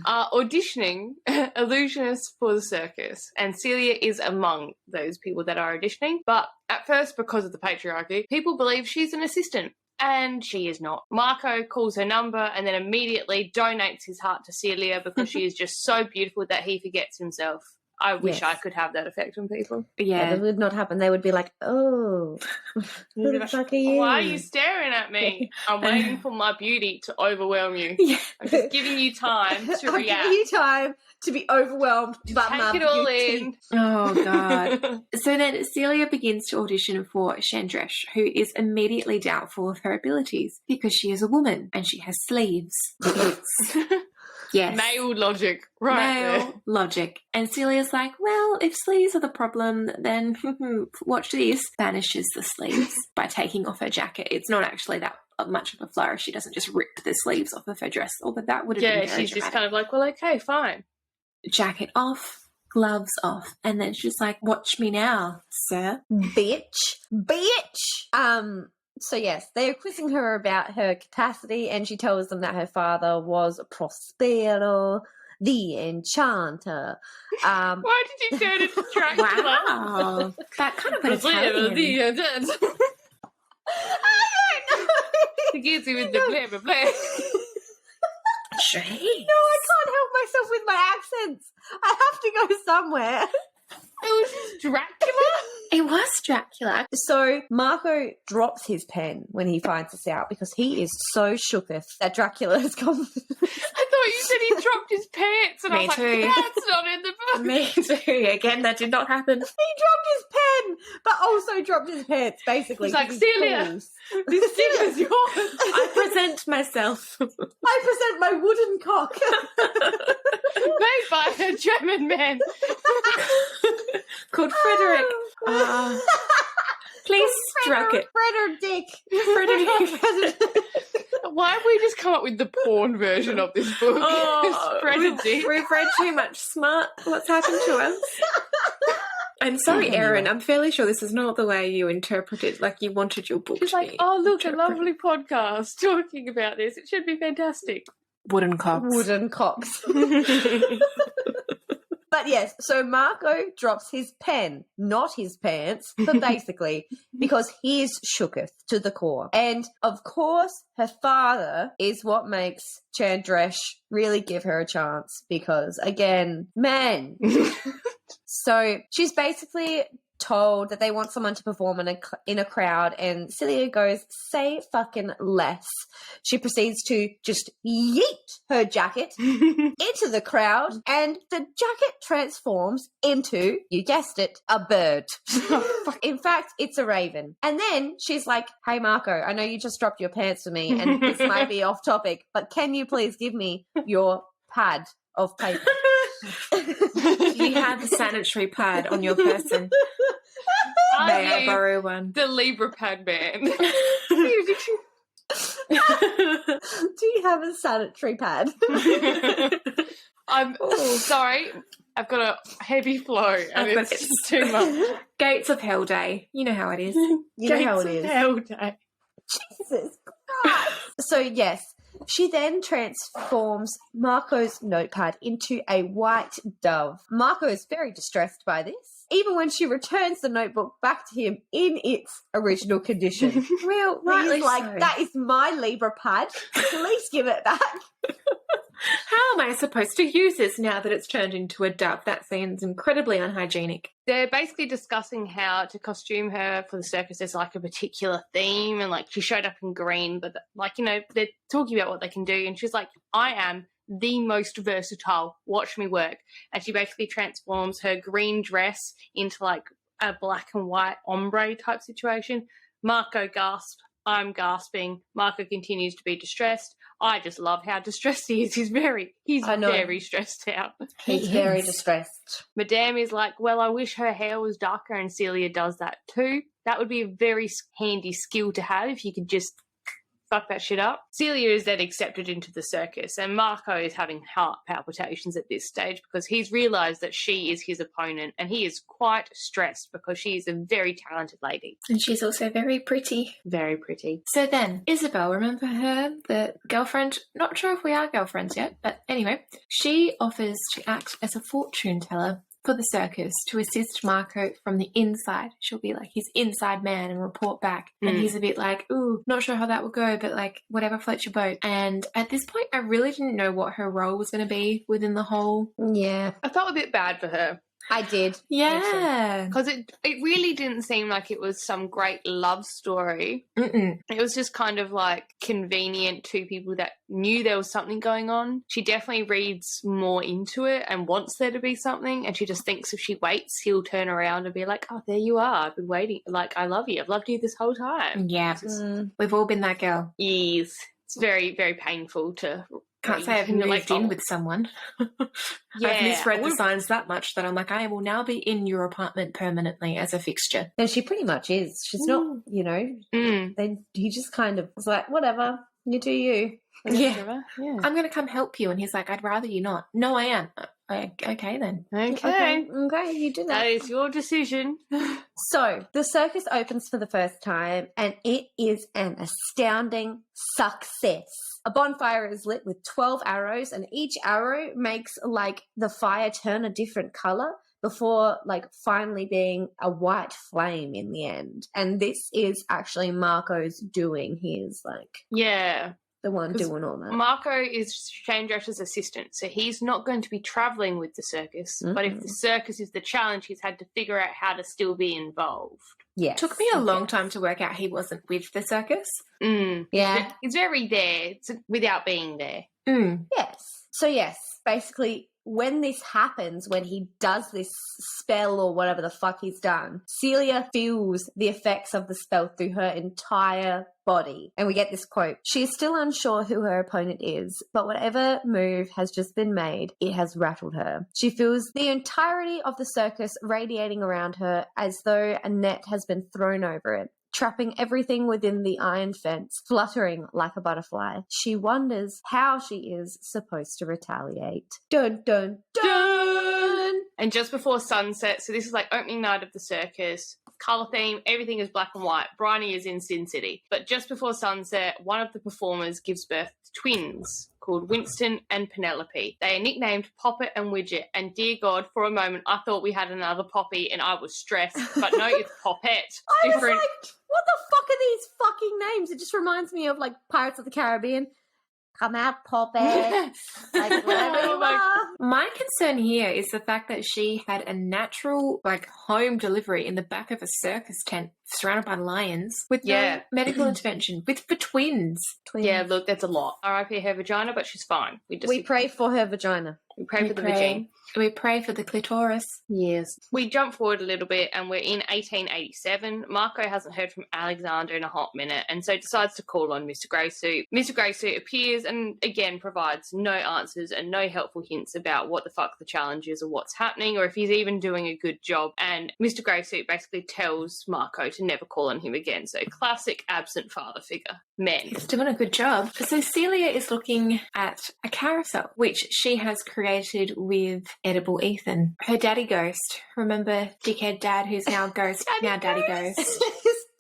Speaker 1: are auditioning illusionists for the circus. And Celia is among those people that are auditioning. But at first, because of the patriarchy, people believe she's an assistant. And she is not. Marco calls her number and then immediately donates his heart to Celia because she is just so beautiful that he forgets himself. I wish
Speaker 2: Yes.
Speaker 1: I could have that effect on people.
Speaker 3: Yeah.
Speaker 2: That would not happen. They would be like, oh, who the fuck are you?
Speaker 1: Why are you staring at me? I'm waiting for my beauty to overwhelm you.
Speaker 3: Yeah.
Speaker 1: I'm just giving you time to
Speaker 2: I'm
Speaker 1: react.
Speaker 2: giving you time to be overwhelmed by my
Speaker 1: Take it all
Speaker 2: beauty.
Speaker 1: in.
Speaker 3: Oh, God. So then Celia begins to audition for Chandresh, who is immediately doubtful of her abilities because she is a woman and she has sleeves. Yes.
Speaker 1: Male logic. Right there.
Speaker 3: Male logic. And Celia's like, well, if sleeves are the problem, then watch this. Banishes the sleeves by taking off her jacket. It's not actually that much of a flourish. She doesn't just rip the sleeves off of her dress, although that would have been
Speaker 1: Yeah,
Speaker 3: very
Speaker 1: she's just
Speaker 3: dramatic.
Speaker 1: kind of like, well, okay, fine.
Speaker 3: Jacket off, gloves off. And then she's like, watch me now, sir.
Speaker 2: Bitch. So yes, they're quizzing her about her capacity, and she tells them that her father was Prospero, the enchanter.
Speaker 1: Why did you turn into Dracula?
Speaker 3: Wow. That kind of
Speaker 1: Because
Speaker 3: put Italian.
Speaker 2: I don't know.
Speaker 1: He gets you with the blah, blah, blah.
Speaker 3: Jeez.
Speaker 2: No, I can't help myself with my accents. I have to go somewhere.
Speaker 1: It was just Dracula?
Speaker 3: It was Dracula.
Speaker 2: So Marco drops his pen when he finds this out because he is so shooketh that Dracula has come.
Speaker 1: I thought you said he dropped his pants, and I
Speaker 3: Me
Speaker 1: was
Speaker 3: too.
Speaker 1: like, that's not in the book.
Speaker 3: Me too. Again, that did not happen.
Speaker 2: He dropped his pen, but also dropped his pants, basically.
Speaker 1: He's like,
Speaker 2: 'cause he's
Speaker 1: Celia.
Speaker 2: fools.
Speaker 1: This thing is yours.
Speaker 3: I present myself.
Speaker 2: I present my wooden cock.
Speaker 1: Made by a German man.
Speaker 3: Called Frederick. Please stroke it.
Speaker 2: Frederick.
Speaker 3: Frederick.
Speaker 1: Why have we just come up with the porn version of this book? Spread a dick.
Speaker 3: We've read too much smart. What's happened to us? I'm sorry, Erin. I'm fairly sure this is not the way you interpreted, like you wanted your book
Speaker 1: She's
Speaker 3: to
Speaker 1: like,
Speaker 3: be.
Speaker 1: oh, look, a
Speaker 3: interpreted.
Speaker 1: lovely podcast talking about this. It should be fantastic.
Speaker 3: Wooden cocks.
Speaker 2: Wooden cocks. But yes, so Marco drops his pen, not his pants, but basically because he is shooketh to the core. And of course, her father is what makes Chandresh really give her a chance because, again, men. So she's basically told that they want someone to perform in a crowd, and Celia goes, say fucking less. She proceeds to just yeet her jacket into the crowd, and the jacket transforms into, you guessed it, a bird. In fact, it's a raven. And then she's like, hey Marco, I know you just dropped your pants for me, and this might be off topic, but can you please give me your pad of paper?
Speaker 3: Do you have a sanitary pad on your person? May I borrow one?
Speaker 1: The Libra pad man.
Speaker 2: I Do you have a sanitary pad?
Speaker 1: I'm sorry. I've got a heavy flow and it's just too much.
Speaker 3: Gates of Hell Day. You know how it is.
Speaker 2: You know how it
Speaker 1: Gates
Speaker 2: is.
Speaker 1: of Hell Day.
Speaker 2: Jesus Christ. So, yes, she then transforms Marco's notepad into a white dove. Marco is very distressed by this, even when she returns the notebook back to him in its original condition.
Speaker 3: Well,
Speaker 2: He's like, that is my Libra pad. Please give it back.
Speaker 3: How am I supposed to use this now that it's turned into a dove? That seems incredibly unhygienic.
Speaker 1: They're basically discussing how to costume her for the circus. There's like a particular theme, and like she showed up in green, but like, you know, they're talking about what they can do, and she's like, I am the most versatile. Watch me work. And she basically transforms her green dress into like a black and white ombre type situation. Marco gasps. I'm gasping. Marco continues to be distressed. I just love how distressed he is. He's very stressed out.
Speaker 2: He's very distressed.
Speaker 1: Madame is like, well, I wish her hair was darker, and Celia does that too. That would be a very handy skill to have if you could just fuck that shit up. Celia is then accepted into the circus, and Marco is having heart palpitations at this stage because he's realised that she is his opponent, and he is quite stressed because she is a very talented lady.
Speaker 3: And she's also very pretty.
Speaker 1: Very pretty.
Speaker 3: So then, Isabel, remember her, the girlfriend? Not sure if we are girlfriends yet, but anyway, she offers to act as a fortune teller for the circus to assist Marco from the inside. She'll be like his inside man and report back. And he's a bit like, ooh, not sure how that will go, but like whatever floats your boat. And at this point, I really didn't know what her role was going to be within the whole.
Speaker 2: Yeah.
Speaker 1: I felt a bit bad for her.
Speaker 2: I did.
Speaker 3: Yeah.
Speaker 1: Because it really didn't seem like it was some great love story.
Speaker 3: Mm-mm.
Speaker 1: It was just kind of like convenient to people that knew there was something going on. She definitely reads more into it and wants there to be something, and she just thinks if she waits, he'll turn around and be like, oh, there you are. I've been waiting. Like, I love you. I've loved you this whole time.
Speaker 3: Yeah. We've all been that girl.
Speaker 1: Yes. It's very, very painful to...
Speaker 3: Can't say I've moved in with someone.
Speaker 1: Yeah,
Speaker 3: I've misread the signs that much that I'm like, I will now be in your apartment permanently as a fixture.
Speaker 2: And she pretty much is. She's not, you know, then he just kind of was like, whatever, you do you.
Speaker 3: Yeah. I'm going to come help you. And he's like, I'd rather you not. No, I am. Okay, then.
Speaker 1: Okay,
Speaker 2: you do that.
Speaker 1: That is your decision.
Speaker 2: So, the circus opens for the first time, and it is an astounding success. A bonfire is lit with 12 arrows, and each arrow makes, like, the fire turn a different color before, like, finally being a white flame in the end. And this is actually Marco's doing. He is, like...
Speaker 1: Yeah.
Speaker 2: The one doing all that.
Speaker 1: Marco is Shane Drescher's assistant, so he's not going to be travelling with the circus. But if the circus is the challenge, he's had to figure out how to still be involved.
Speaker 2: Yeah.
Speaker 3: Took me a long time to work out he wasn't with the circus.
Speaker 2: Yeah.
Speaker 1: He's very there without being there.
Speaker 2: Yes. So, yes, basically, when this happens, when he does this spell or whatever the fuck he's done, Celia feels the effects of the spell through her entire body. And we get this quote. She is still unsure who her opponent is, but whatever move has just been made, it has rattled her. She feels the entirety of the circus radiating around her as though a net has been thrown over it, trapping everything within the iron fence, fluttering like a butterfly. She wonders how she is supposed to retaliate. Dun, dun, dun!
Speaker 1: And just before sunset, so this is like opening night of the circus, colour theme, everything is black and white. Bryony is in Sin City. But just before sunset, one of the performers gives birth to twins called Winston and Penelope. They are nicknamed Poppet and Widget. And dear God, for a moment, I thought we had another Poppy and I was stressed. But no, it's Poppet.
Speaker 2: I was like, what the fuck are these fucking names? It just reminds me of, like, Pirates of the Caribbean. Come out, Poppet. Like, whatever you are.
Speaker 3: My concern here is the fact that she had a natural, like, home delivery in the back of a circus tent surrounded by lions with no medical intervention for twins.
Speaker 1: Yeah, look, that's a lot. R.I.P. her vagina, but she's fine.
Speaker 2: We pray for her vagina.
Speaker 1: We pray for the vagina.
Speaker 3: We pray for the clitoris.
Speaker 1: Yes. We jump forward a little bit and we're in 1887. Marco hasn't heard from Alexander in a hot minute and so decides to call on Mr. Greysuit. Mr. Greysuit appears and again provides no answers and no helpful hints about what the fuck the challenge is or what's happening or if he's even doing a good job. And Mr. Greysuit basically tells Marco to to never call on him again. So classic absent father figure. Men.
Speaker 3: He's doing a good job. So Celia is looking at a carousel, which she has created with edible Ethan. Her daddy ghost. Remember dickhead dad who's now ghost, now daddy ghost.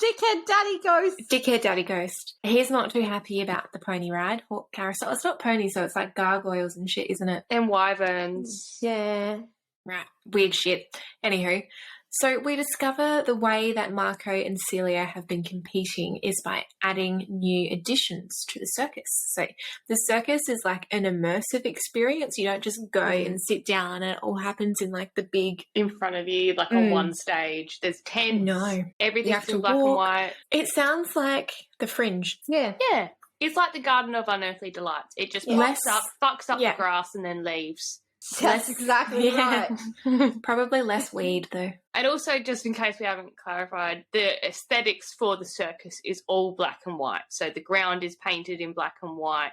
Speaker 2: Dickhead daddy ghost.
Speaker 3: Dickhead daddy ghost. He's not too happy about the pony ride or carousel. It's not pony, so it's like gargoyles and shit, isn't it?
Speaker 1: And wyverns.
Speaker 2: Yeah.
Speaker 3: Right. Weird shit. Anywho, so we discover the way that Marco and Celia have been competing is by adding new additions to the circus. So the circus is like an immersive experience. You don't just go and sit down and it all happens in like the big...
Speaker 1: In front of you, like on one stage. There's tents.
Speaker 3: No.
Speaker 1: Everything's in black and white.
Speaker 3: It sounds like the Fringe.
Speaker 2: Yeah.
Speaker 1: Yeah. It's like the Garden of Unearthly Delights. It just fucks up the grass and then leaves.
Speaker 2: That's exactly right.
Speaker 3: Probably less weed though.
Speaker 1: And also, just in case we haven't clarified, the aesthetics for the circus is all black and white. So the ground is painted in black and white.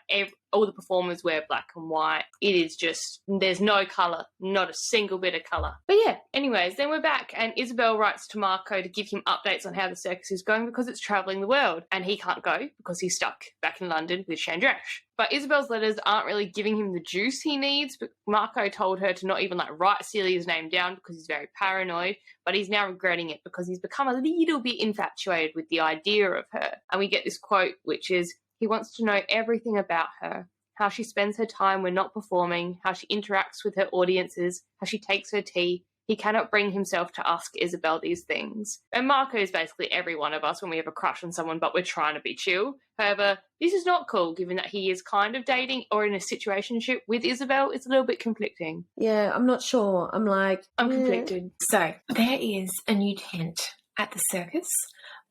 Speaker 1: All the performers wear black and white. It is just, there's no colour, not a single bit of colour. But yeah, anyways, then we're back and Isabel writes to Marco to give him updates on how the circus is going because it's travelling the world. And he can't go because he's stuck back in London with Chandrash. But Isabel's letters aren't really giving him the juice he needs. But Marco told her to not even write Celia's name down because he's very paranoid. But he's now regretting it because he's become a little bit infatuated with the idea of her. And we get this quote, which is, he wants to know everything about her, how she spends her time when not performing, how she interacts with her audiences, how she takes her tea. He cannot bring himself to ask Isabel these things. And Marco is basically every one of us when we have a crush on someone, but we're trying to be chill. However, this is not cool, given that he is kind of dating or in a situationship with Isabel. It's a little bit conflicting.
Speaker 2: Yeah, I'm not sure. I'm
Speaker 1: conflicted.
Speaker 3: So there is a new tent at the circus,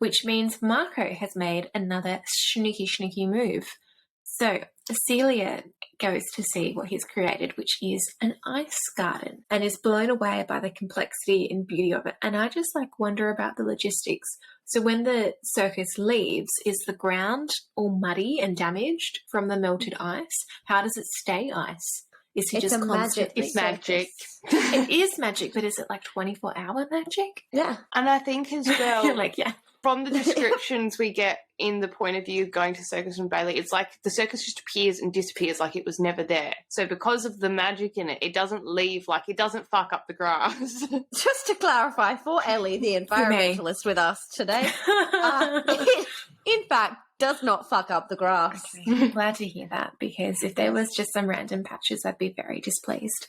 Speaker 3: which means Marco has made another sneaky move. So Celia goes to see what he's created, which is an ice garden, and is blown away by the complexity and beauty of it. And I just wonder about the logistics. So when the circus leaves, is the ground all muddy and damaged from the melted ice? How does it stay ice? Is he just constantly...
Speaker 1: It's magic.
Speaker 3: It is magic, but is it 24-hour magic?
Speaker 2: Yeah.
Speaker 1: And I think as well...
Speaker 3: yeah.
Speaker 1: From the descriptions we get in the point of view of going to Circus and Bailey, it's like the circus just appears and disappears like it was never there. So because of the magic in it, it doesn't leave, it doesn't fuck up the grass.
Speaker 2: Just to clarify, for Ellie, the environmentalist with us today, in fact, does not fuck up the grass.
Speaker 3: Okay. I'm glad to hear that, because if there was just some random patches, I'd be very displeased.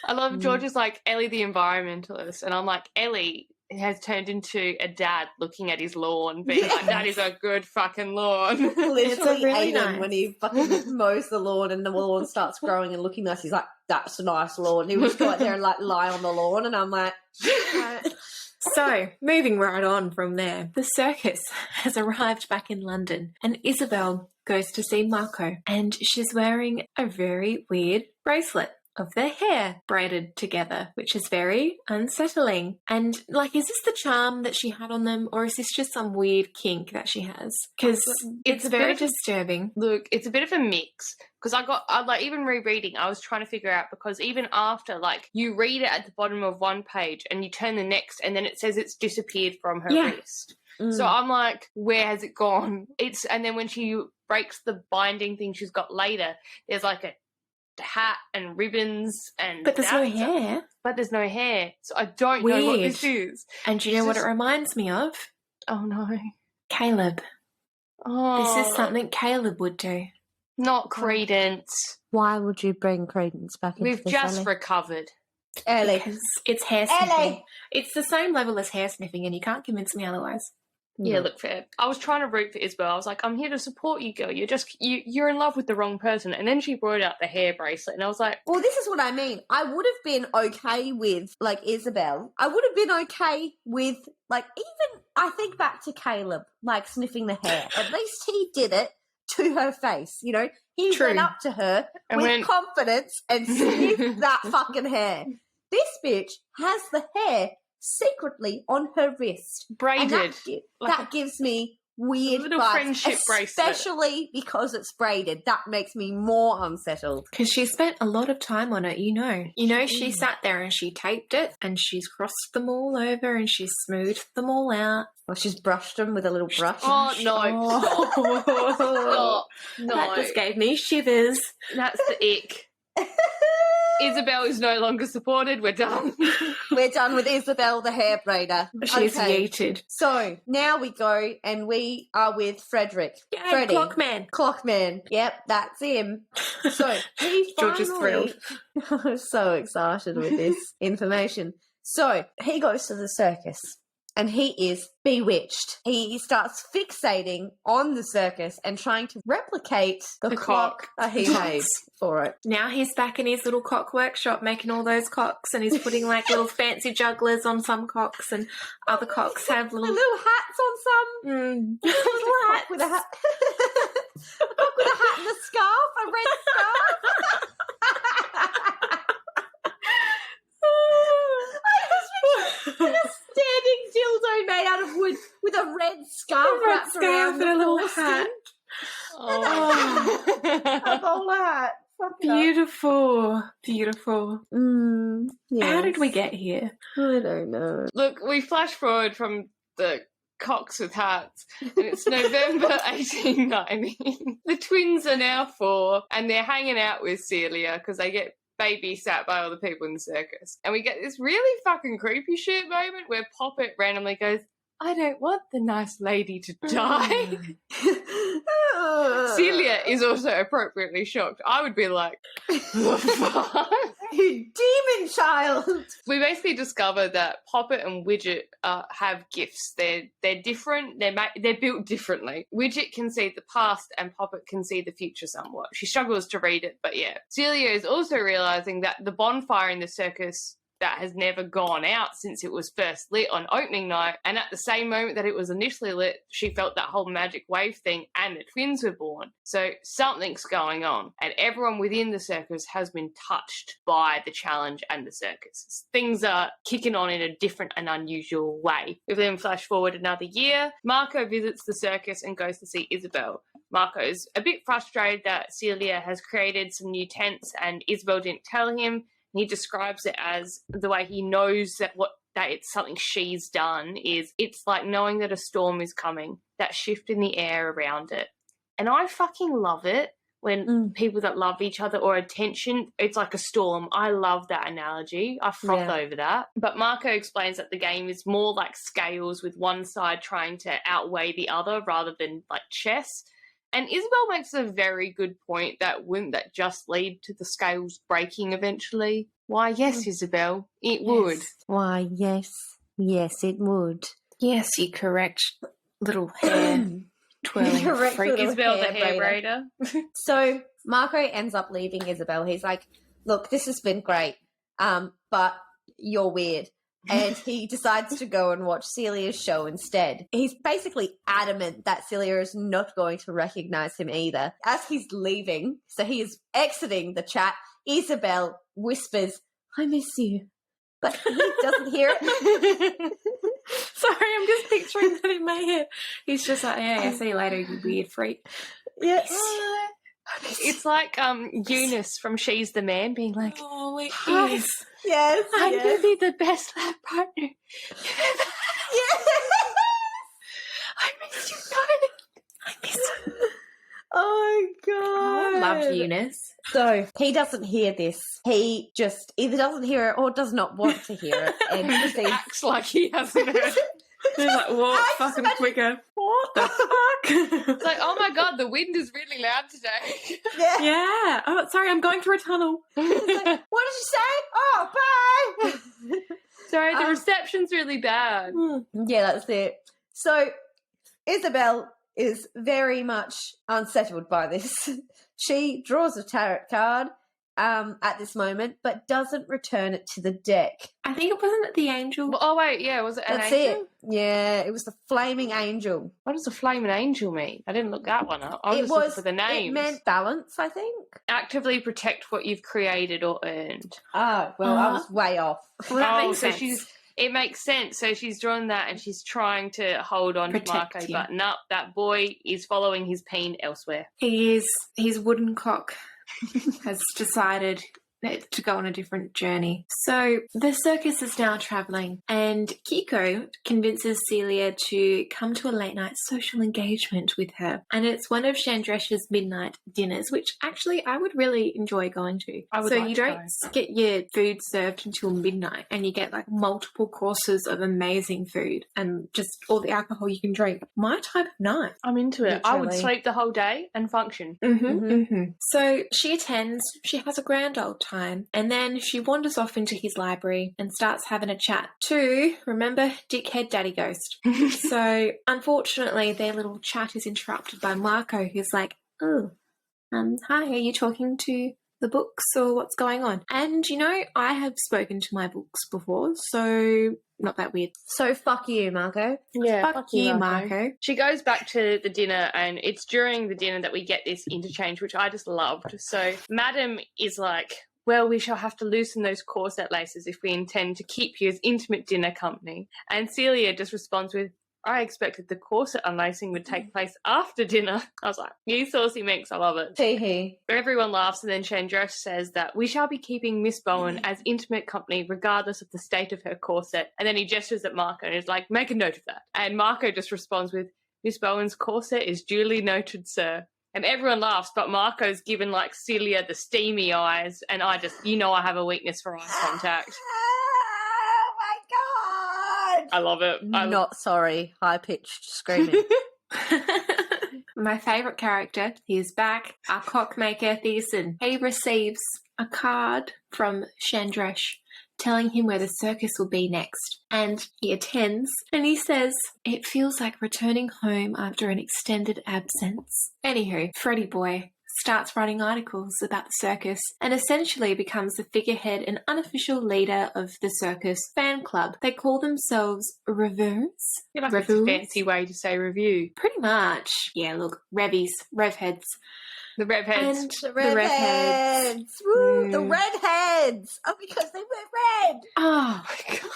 Speaker 1: I love George's Ellie the environmentalist, and I'm like, Ellie has turned into a dad looking at his lawn, being like, that is a good fucking lawn.
Speaker 2: Literally
Speaker 3: really
Speaker 2: Aiden,
Speaker 3: nice.
Speaker 2: when he fucking mows the lawn and the lawn starts growing and looking nice, he's like, that's a nice lawn. He would just go out there and lie on the lawn, and I'm like...
Speaker 3: So, moving right on from there, the circus has arrived back in London, and Isabel goes to see Marco, and she's wearing a very weird bracelet of their hair braided together, which is very unsettling. And is this the charm that she had on them, or is this just some weird kink that she has? Because it's very disturbing.
Speaker 1: Look, it's a bit of a mix, because I even rereading, I was trying to figure out, because even after, you read it at the bottom of one page and you turn the next and then it says it's disappeared from her wrist. So I'm like, where has it gone? And then when she breaks the binding thing she's got later, there's a hat and ribbons, and
Speaker 3: but there's no hair.
Speaker 1: But there's no hair, so I don't know what this is.
Speaker 3: And do you know what it reminds me of?
Speaker 1: Oh no,
Speaker 3: Caleb.
Speaker 1: Oh,
Speaker 3: this is something Caleb would do.
Speaker 1: Not Credence.
Speaker 2: Why would you bring Credence back into
Speaker 1: We've
Speaker 2: this,
Speaker 1: just
Speaker 2: Ellie?
Speaker 1: recovered.
Speaker 2: Ellie.
Speaker 3: Because it's hair sniffing.
Speaker 2: Ellie.
Speaker 3: It's the same level as hair sniffing, and you can't convince me otherwise.
Speaker 1: Yeah, look, fair. I was trying to root for Isabel. I was like, I'm here to support you, girl. You're in love with the wrong person. And then she brought out the hair bracelet, and I was like,
Speaker 2: well, this is what I mean. I would have been okay with, Isabel. I would have been okay with, even, I think back to Caleb, sniffing the hair. At least he did it to her face, He went up to her with confidence and sniffed that fucking hair. This bitch has the hair secretly on her wrist.
Speaker 1: braided.
Speaker 2: And that gives me weird
Speaker 1: little
Speaker 2: vibes,
Speaker 1: friendship bracelet.
Speaker 2: especially because it's braided. That makes me more unsettled.
Speaker 3: Because she spent a lot of time on it, you know. You know, she sat there and she taped it and she's crossed them all over and she's smoothed them all out.
Speaker 2: Well, she's brushed them with a little brush.
Speaker 1: Oh, no.
Speaker 3: Oh.
Speaker 1: Stop. No.
Speaker 3: That just gave me shivers.
Speaker 1: That's the ick. Isabel is no longer supported. We're done.
Speaker 2: We're done with Isabel, the hair braider.
Speaker 3: She's yeeted.
Speaker 2: So now we go and we are with Frederick.
Speaker 3: Yay,
Speaker 2: Freddie.
Speaker 3: Clockman.
Speaker 2: Clockman. Yep, that's him. So he
Speaker 3: George is
Speaker 2: finally... I'm so excited with this information. So he goes to the circus. And he is bewitched. He starts fixating on the circus and trying to replicate the clock that he made for it.
Speaker 3: Now he's back in his little cock workshop making all those cocks and he's putting like little fancy jugglers on some cocks and other cocks have little
Speaker 2: hats on some. Little hat with a hat. A cock with a hat and a scarf, a red scarf. Like a standing dildo made out of wood with a red scarf wrapped around
Speaker 3: and a little
Speaker 2: foreskin.
Speaker 3: hat.
Speaker 1: Oh.
Speaker 2: A bowler hat.
Speaker 3: Beautiful. Beautiful.
Speaker 2: Yes.
Speaker 3: How did we get here?
Speaker 2: I don't know.
Speaker 1: Look, we flash forward from the cocks with hats, and it's November 1890. The twins are now 4, and they're hanging out with Celia because they get babysat by all the people in the circus. And we get this really fucking creepy shit moment where Poppet randomly goes, I don't want the nice lady to die. Celia is also appropriately shocked. I would be like, the fuck?
Speaker 2: You demon child!
Speaker 1: We basically discover that Poppet and Widget have gifts. They're different. They're built differently. Widget can see the past and Poppet can see the future somewhat. She struggles to read it, but yeah. Celia is also realizing that the bonfire in the circus that has never gone out since it was first lit on opening night, and at the same moment that it was initially lit, she felt that whole magic wave thing and the twins were born. So something's going on, and everyone within the circus has been touched by the challenge and the circus. Things are kicking on in a different and unusual way. We then flash forward another year. Marco visits the circus and goes to see Isabel. Marco's a bit frustrated that Celia has created some new tents and Isabel didn't tell him. He describes it as the way he knows that it's something she's done is it's like knowing that a storm is coming, that shift in the air around it. And I fucking love it when people that love each other or attention, it's like a storm. I love that analogy. I froth over that. But Marco explains that the game is more like scales with one side trying to outweigh the other rather than like chess. And Isabel makes a very good point that wouldn't that just lead to the scales breaking eventually? Why, yes, Isabel, it would.
Speaker 2: Why, yes. Yes, it would.
Speaker 3: Yes, you correct little hair twirling
Speaker 2: Correct
Speaker 3: freak.
Speaker 2: little
Speaker 1: Isabel the
Speaker 2: hair
Speaker 1: hair braider.
Speaker 2: So Marco ends up leaving Isabel. He's like, look, this has been great, but you're weird. And he decides to go and watch Celia's show instead. He's basically adamant that Celia is not going to recognize him either. As he's leaving, so he is exiting the chat, Isabel whispers, I miss you. But he doesn't hear it.
Speaker 3: Sorry, I'm just picturing that in my head. He's just like, yeah, see you later, you weird freak.
Speaker 2: Yes.
Speaker 1: It's like Eunice from She's the Man being like,
Speaker 3: Oh, it
Speaker 1: Hi.
Speaker 3: is.
Speaker 2: Yes.
Speaker 1: I'm
Speaker 2: yes.
Speaker 1: going to be the best lab partner.
Speaker 2: Yes.
Speaker 1: I miss you, darling.
Speaker 3: I miss you.
Speaker 2: Oh, God.
Speaker 3: I love Eunice.
Speaker 2: So he doesn't hear this. He just either doesn't hear it or does not want to hear it. And proceeds.
Speaker 1: Acts like he hasn't heard.
Speaker 3: They're like, walk fucking quicker. What the fuck?
Speaker 1: It's like, oh my God, the wind is really loud today.
Speaker 2: Yeah.
Speaker 3: Yeah. Oh, sorry, I'm going through a tunnel.
Speaker 2: It's like, what did you say? Oh, bye.
Speaker 1: Sorry, the reception's really bad.
Speaker 2: Yeah, that's it. So Isabel is very much unsettled by this. She draws a tarot card at this moment, but doesn't return it to the deck.
Speaker 3: I think it wasn't the angel.
Speaker 1: Oh, wait, yeah, was it an
Speaker 2: That's
Speaker 1: angel?
Speaker 2: it. Yeah, it was the flaming angel.
Speaker 1: What does a flaming angel mean? I didn't look that one up. I was just looking for the names.
Speaker 2: It meant balance, I think.
Speaker 1: Actively protect what you've created or earned.
Speaker 2: Oh, well, I was way off.
Speaker 3: Well, that makes
Speaker 1: so
Speaker 3: sense.
Speaker 1: she's it makes sense. So she's drawn that and she's trying to hold on to
Speaker 3: Protect
Speaker 1: Marco,
Speaker 3: him.
Speaker 1: but no, that boy is following his peen elsewhere.
Speaker 3: His wooden cock has decided to go on a different journey. So the circus is now travelling, and Kiko convinces Celia to come to a late night social engagement with her. And it's one of Chandresh's midnight dinners, which actually I would really enjoy going to.
Speaker 1: I would
Speaker 3: so
Speaker 1: like
Speaker 3: you
Speaker 1: to
Speaker 3: don't
Speaker 1: go.
Speaker 3: get your food served until midnight, and you get like multiple courses of amazing food and just all the alcohol you can drink. My type of night.
Speaker 1: I'm into it. I would
Speaker 2: Literally.
Speaker 1: sleep the whole day and function.
Speaker 3: So she attends, she has a grand old time, and then she wanders off into his library and starts having a chat to, remember, dickhead daddy ghost. So unfortunately their little chat is interrupted by Marco, who's like, oh, hi, are you talking to the books or what's going on? And you know, I have spoken to my books before, so not that weird.
Speaker 2: So fuck you, Marco.
Speaker 1: Yeah,
Speaker 3: Fuck you, Marco.
Speaker 1: She goes back to the dinner, and it's during the dinner that we get this interchange, which I just loved. So Madam is like, well, we shall have to loosen those corset laces if we intend to keep you as intimate dinner company. And Celia just responds with, I expected the corset unlacing would take place after dinner. I was like, you saucy minx, I love it.
Speaker 2: Tee-hee.
Speaker 1: Everyone laughs, and then Chandresh says that we shall be keeping Miss Bowen as intimate company regardless of the state of her corset. And then he gestures at Marco and is like, make a note of that. And Marco just responds with, Miss Bowen's corset is duly noted, sir. And everyone laughs, but Marco's given like Celia the steamy eyes, and I just, I have a weakness for eye contact.
Speaker 2: Oh my god!
Speaker 1: I love it.
Speaker 2: Not sorry. High-pitched screaming.
Speaker 3: My favourite character, he's back, our cockmaker Thiessen. He receives a card from Chandresh telling him where the circus will be next. And he attends, and he says, it feels like returning home after an extended absence. Anywho, Freddy Boy starts writing articles about the circus and essentially becomes the figurehead and unofficial leader of the circus fan club. They call themselves Revers.
Speaker 1: I feel like it's a fancy way to say review.
Speaker 3: Pretty much. Yeah, look, Revies, Revheads.
Speaker 1: The Rev Heads.
Speaker 3: And
Speaker 2: The redheads. Woo! The redheads. Oh, because they wear red.
Speaker 3: Oh my god.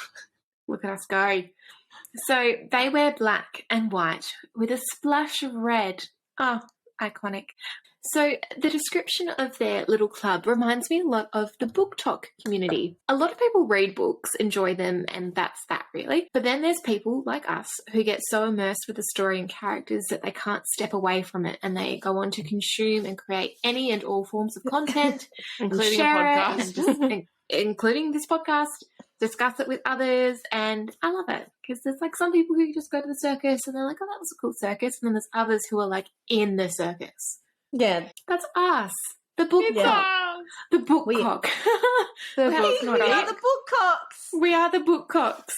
Speaker 3: Look at us go. So they wear black and white with a splash of red. Oh, iconic. So the description of their little club reminds me a lot of the book talk community. A lot of people read books, enjoy them, and that's that really. But then there's people like us who get so immersed with the story and characters that they can't step away from it, and they go on to consume and create any and all forms of content,
Speaker 1: Including a
Speaker 3: share it,
Speaker 1: podcast.
Speaker 3: and just, including this podcast, discuss it with others, and I love it. Because there's like some people who just go to the circus and they're like, oh, that was a cool circus, and then there's others who are like in the circus.
Speaker 2: Yeah.
Speaker 3: That's us. The book
Speaker 1: It's
Speaker 3: cock.
Speaker 1: us.
Speaker 3: The book
Speaker 2: We-
Speaker 3: cock.
Speaker 1: The
Speaker 3: Hey,
Speaker 1: book
Speaker 2: We
Speaker 1: not
Speaker 2: are
Speaker 1: up.
Speaker 2: the bookcocks.
Speaker 3: We are the book cocks.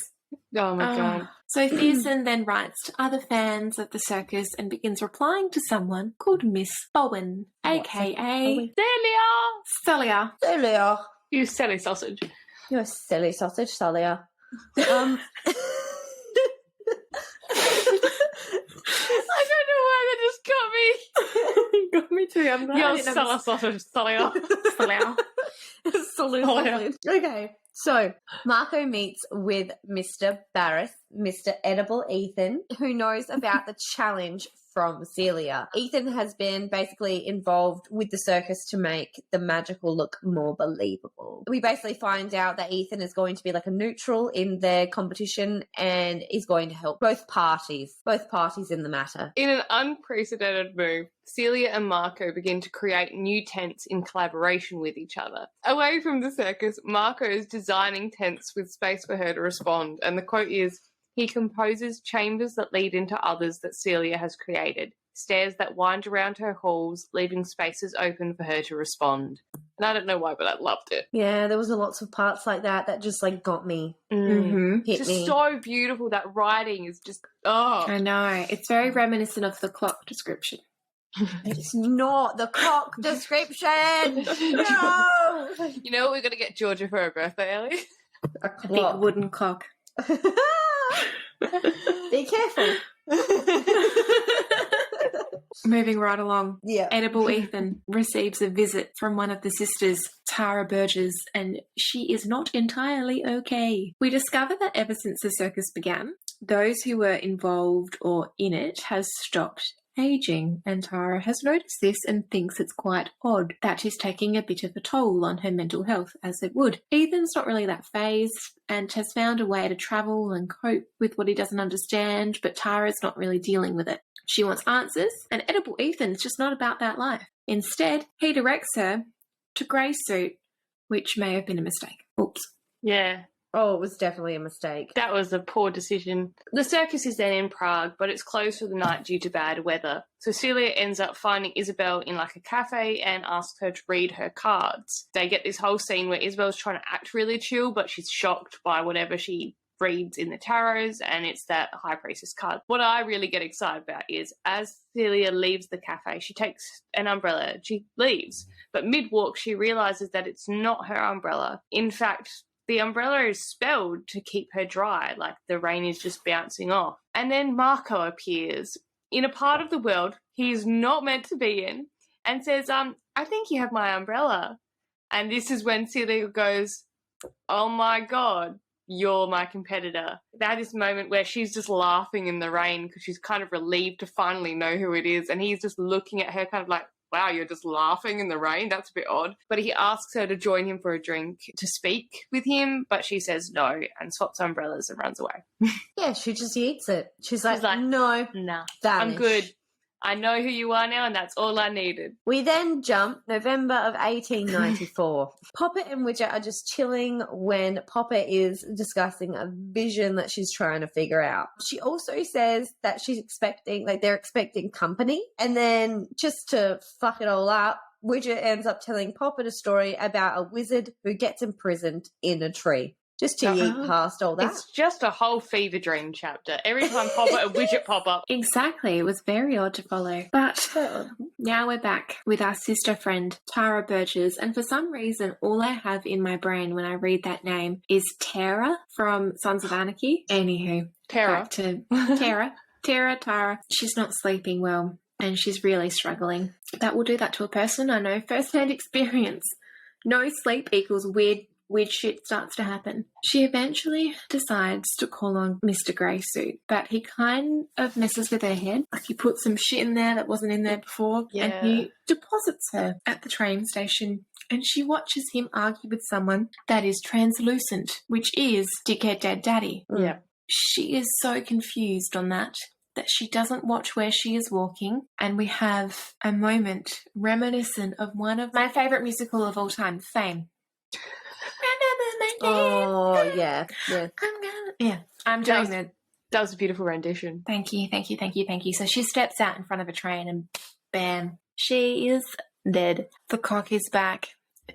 Speaker 1: Oh my god.
Speaker 3: So Thiessen then writes to other fans of the circus and begins replying to someone called Miss Bowen, aka
Speaker 1: Celia!
Speaker 3: Celia.
Speaker 2: Celia.
Speaker 1: You silly sausage.
Speaker 2: You're a silly sausage, Celia.
Speaker 1: I don't know why that just got me.
Speaker 3: You got me too. I'm glad.
Speaker 1: You're silly sausage, Celia.
Speaker 3: Celia.
Speaker 1: Celia.
Speaker 2: Okay, so Marco meets with Mr. Barrett, Mr. Edible Ethan, who knows about the challenge from Celia. Ethan has been basically involved with the circus to make the magical look more believable. We basically find out that Ethan is going to be like a neutral in their competition and is going to help both parties in the matter.
Speaker 1: In an unprecedented move, Celia and Marco begin to create new tents in collaboration with each other. Away from the circus, Marco is designing tents with space for her to respond, and the quote is, he composes chambers that lead into others that Celia has created, stairs that wind around her halls, leaving spaces open for her to respond. And I don't know why, but I loved it.
Speaker 2: Yeah, there was lots of parts like that just like got me,
Speaker 3: Mm-hmm.
Speaker 2: hit
Speaker 1: Just
Speaker 2: me.
Speaker 1: so beautiful. That writing is just, oh.
Speaker 3: I know. It's very reminiscent of the clock description.
Speaker 2: It's not the cock description. No,
Speaker 1: You know what we're going to get Georgia for her birthday, Ellie?
Speaker 2: a
Speaker 3: A big
Speaker 2: clock.
Speaker 3: wooden cock.
Speaker 2: Be careful.
Speaker 3: Moving right along.
Speaker 2: Yeah.
Speaker 3: Edible Ethan receives a visit from one of the sisters, Tara Burgess, and she is not entirely okay. We discover that ever since the circus began, those who were involved or in it has stopped aging, and Tara has noticed this and thinks it's quite odd that is taking a bit of a toll on her mental health, as it would. Ethan's not really that phased and has found a way to travel and cope with what he doesn't understand, but Tara's not really dealing with it. She wants answers, and Edible Ethan's just not about that life. Instead, he directs her to Grey Suit, which may have been a mistake. Oops.
Speaker 1: Yeah.
Speaker 2: Oh, it was definitely a mistake.
Speaker 1: That was a poor decision. The circus is then in Prague, but it's closed for the night due to bad weather. So Celia ends up finding Isabel in like a cafe and asks her to read her cards. They get this whole scene where Isabel's trying to act really chill, but she's shocked by whatever she reads in the tarots, and it's that high priestess card. What I really get excited about is as Celia leaves the cafe, she takes an umbrella, she leaves, but mid-walk she realizes that it's not her umbrella. In fact, the umbrella is spelled to keep her dry, like the rain is just bouncing off. And then Marco appears in a part of the world he's not meant to be in and says, I think you have my umbrella. And this is when Celia goes, oh my God, you're my competitor. That is a moment where she's just laughing in the rain because she's kind of relieved to finally know who it is. And he's just looking at her kind of like, wow, you're just laughing in the rain? That's a bit odd. But he asks her to join him for a drink to speak with him, but she says no and swaps umbrellas and runs away.
Speaker 2: Yeah, she just eats it. She's like no,
Speaker 1: nah,
Speaker 2: vanish.
Speaker 1: I'm good. I know who you are now, and that's all I needed.
Speaker 2: We then jump November of 1894. Poppet and Widget are just chilling when Poppet is discussing a vision that she's trying to figure out. She also says that she's expecting, like they're expecting company. And then just to fuck it all up, Widget ends up telling Poppet a story about a wizard who gets imprisoned in a tree. Just to yeet past all that.
Speaker 1: It's just a whole fever dream chapter. Every time Poppet and Widget pop up.
Speaker 3: Exactly. It was very odd to follow. But now we're back with our sister friend, Tara Burgess. And for some reason, all I have in my brain when I read that name is Tara from Sons of Anarchy. Anywho.
Speaker 1: Tara.
Speaker 3: Back to Tara. She's not sleeping well and she's really struggling. That will do that to a person. I know first-hand experience. No sleep equals weird shit starts to happen. She eventually decides to call on Mr. Greysuit, but he kind of messes with her head. Like he puts some shit in there that wasn't in there before, and he deposits her at the train station. And she watches him argue with someone that is translucent, which is Dickhead Dead Daddy.
Speaker 1: Yeah.
Speaker 3: She is so confused on that she doesn't watch where she is walking, and we have a moment reminiscent of one of my favourite musical of all time, Fame.
Speaker 2: Oh, yeah.
Speaker 3: I'm doing that.
Speaker 1: That was a beautiful rendition.
Speaker 3: Thank you. So she steps out in front of a train and bam, she is dead. The cock is back.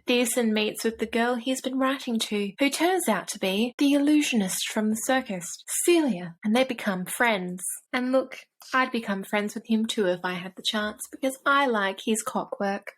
Speaker 3: Thiessen meets with the girl he's been writing to, who turns out to be the illusionist from the circus, Celia, and they become friends. And look, I'd become friends with him too if I had the chance, because I like his cockwork.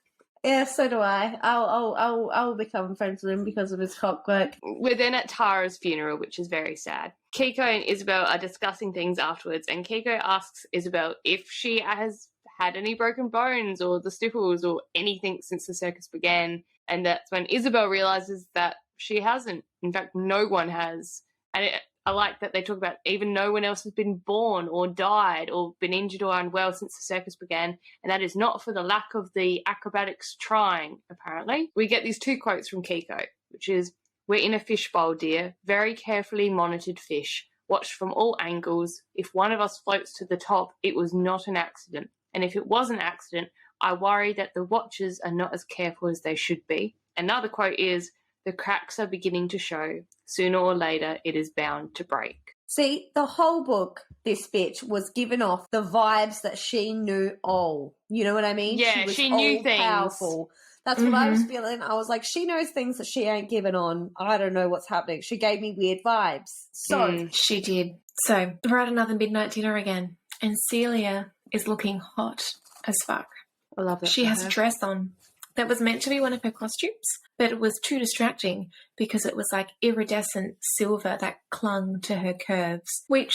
Speaker 2: Yeah, so do I. I'll become friends with him because of his cockwork.
Speaker 1: We're then at Tara's funeral, which is very sad. Kiko and Isabel are discussing things afterwards, and Kiko asks Isabel if she has had any broken bones or the sniffles or anything since the circus began, and that's when Isabel realizes that she hasn't. In fact, no one has. And I like that they talk about even no one else has been born or died or been injured or unwell since the circus began, and that is not for the lack of the acrobatics trying, apparently. We get these two quotes from Kiko, which is, "We're in a fishbowl, dear, very carefully monitored fish, watched from all angles. If one of us floats to the top, it was not an accident. And if it was an accident, I worry that the watchers are not as careful as they should be." Another quote is, "The cracks are beginning to show. Sooner or later, it is bound to break."
Speaker 2: See, the whole book, this bitch, was given off the vibes that she knew all. You know what I mean?
Speaker 1: Yeah, she knew things.
Speaker 2: Powerful. That's what I was feeling. I was like, she knows things that she ain't given on. I don't know what's happening. She gave me weird vibes. So
Speaker 3: she did. So we're at another midnight dinner again, and Celia is looking hot as fuck.
Speaker 1: I love it.
Speaker 3: She has a dress on that was meant to be one of her costumes, but it was too distracting because it was like iridescent silver that clung to her curves, which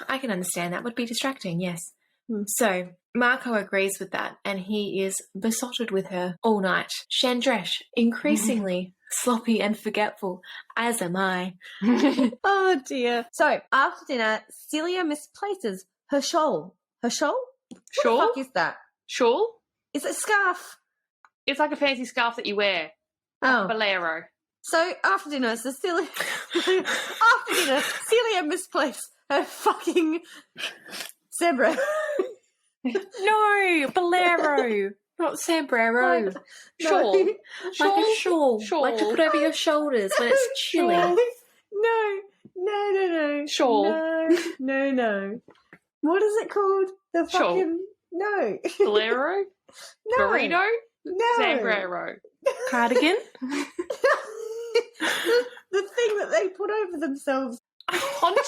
Speaker 3: I can understand that would be distracting, yes. So Marco agrees with that, and he is besotted with her all night. Chandresh, increasingly sloppy and forgetful, as am I.
Speaker 2: Oh dear. So after dinner, Celia misplaces her shawl. Her shawl? What
Speaker 1: Shawl?
Speaker 2: the fuck is that?
Speaker 1: Shawl?
Speaker 2: It's a scarf.
Speaker 1: It's like a fancy scarf that you wear.
Speaker 2: Oh.
Speaker 1: Bolero.
Speaker 2: So after dinner, Celia misplaced her fucking zebra.
Speaker 3: No, bolero, not sombrero.
Speaker 1: Shawl.
Speaker 3: Like a shawl.
Speaker 1: Shawl.
Speaker 3: Like to put over your shoulders when it's chilly.
Speaker 2: No.
Speaker 1: Shawl.
Speaker 2: No. What is it called? The
Speaker 1: Shawl.
Speaker 2: fucking no.
Speaker 1: Bolero?
Speaker 2: No.
Speaker 1: Burrito?
Speaker 2: No.
Speaker 1: Sombrero.
Speaker 3: Cardigan?
Speaker 2: the thing that they put over themselves.
Speaker 1: Poncho?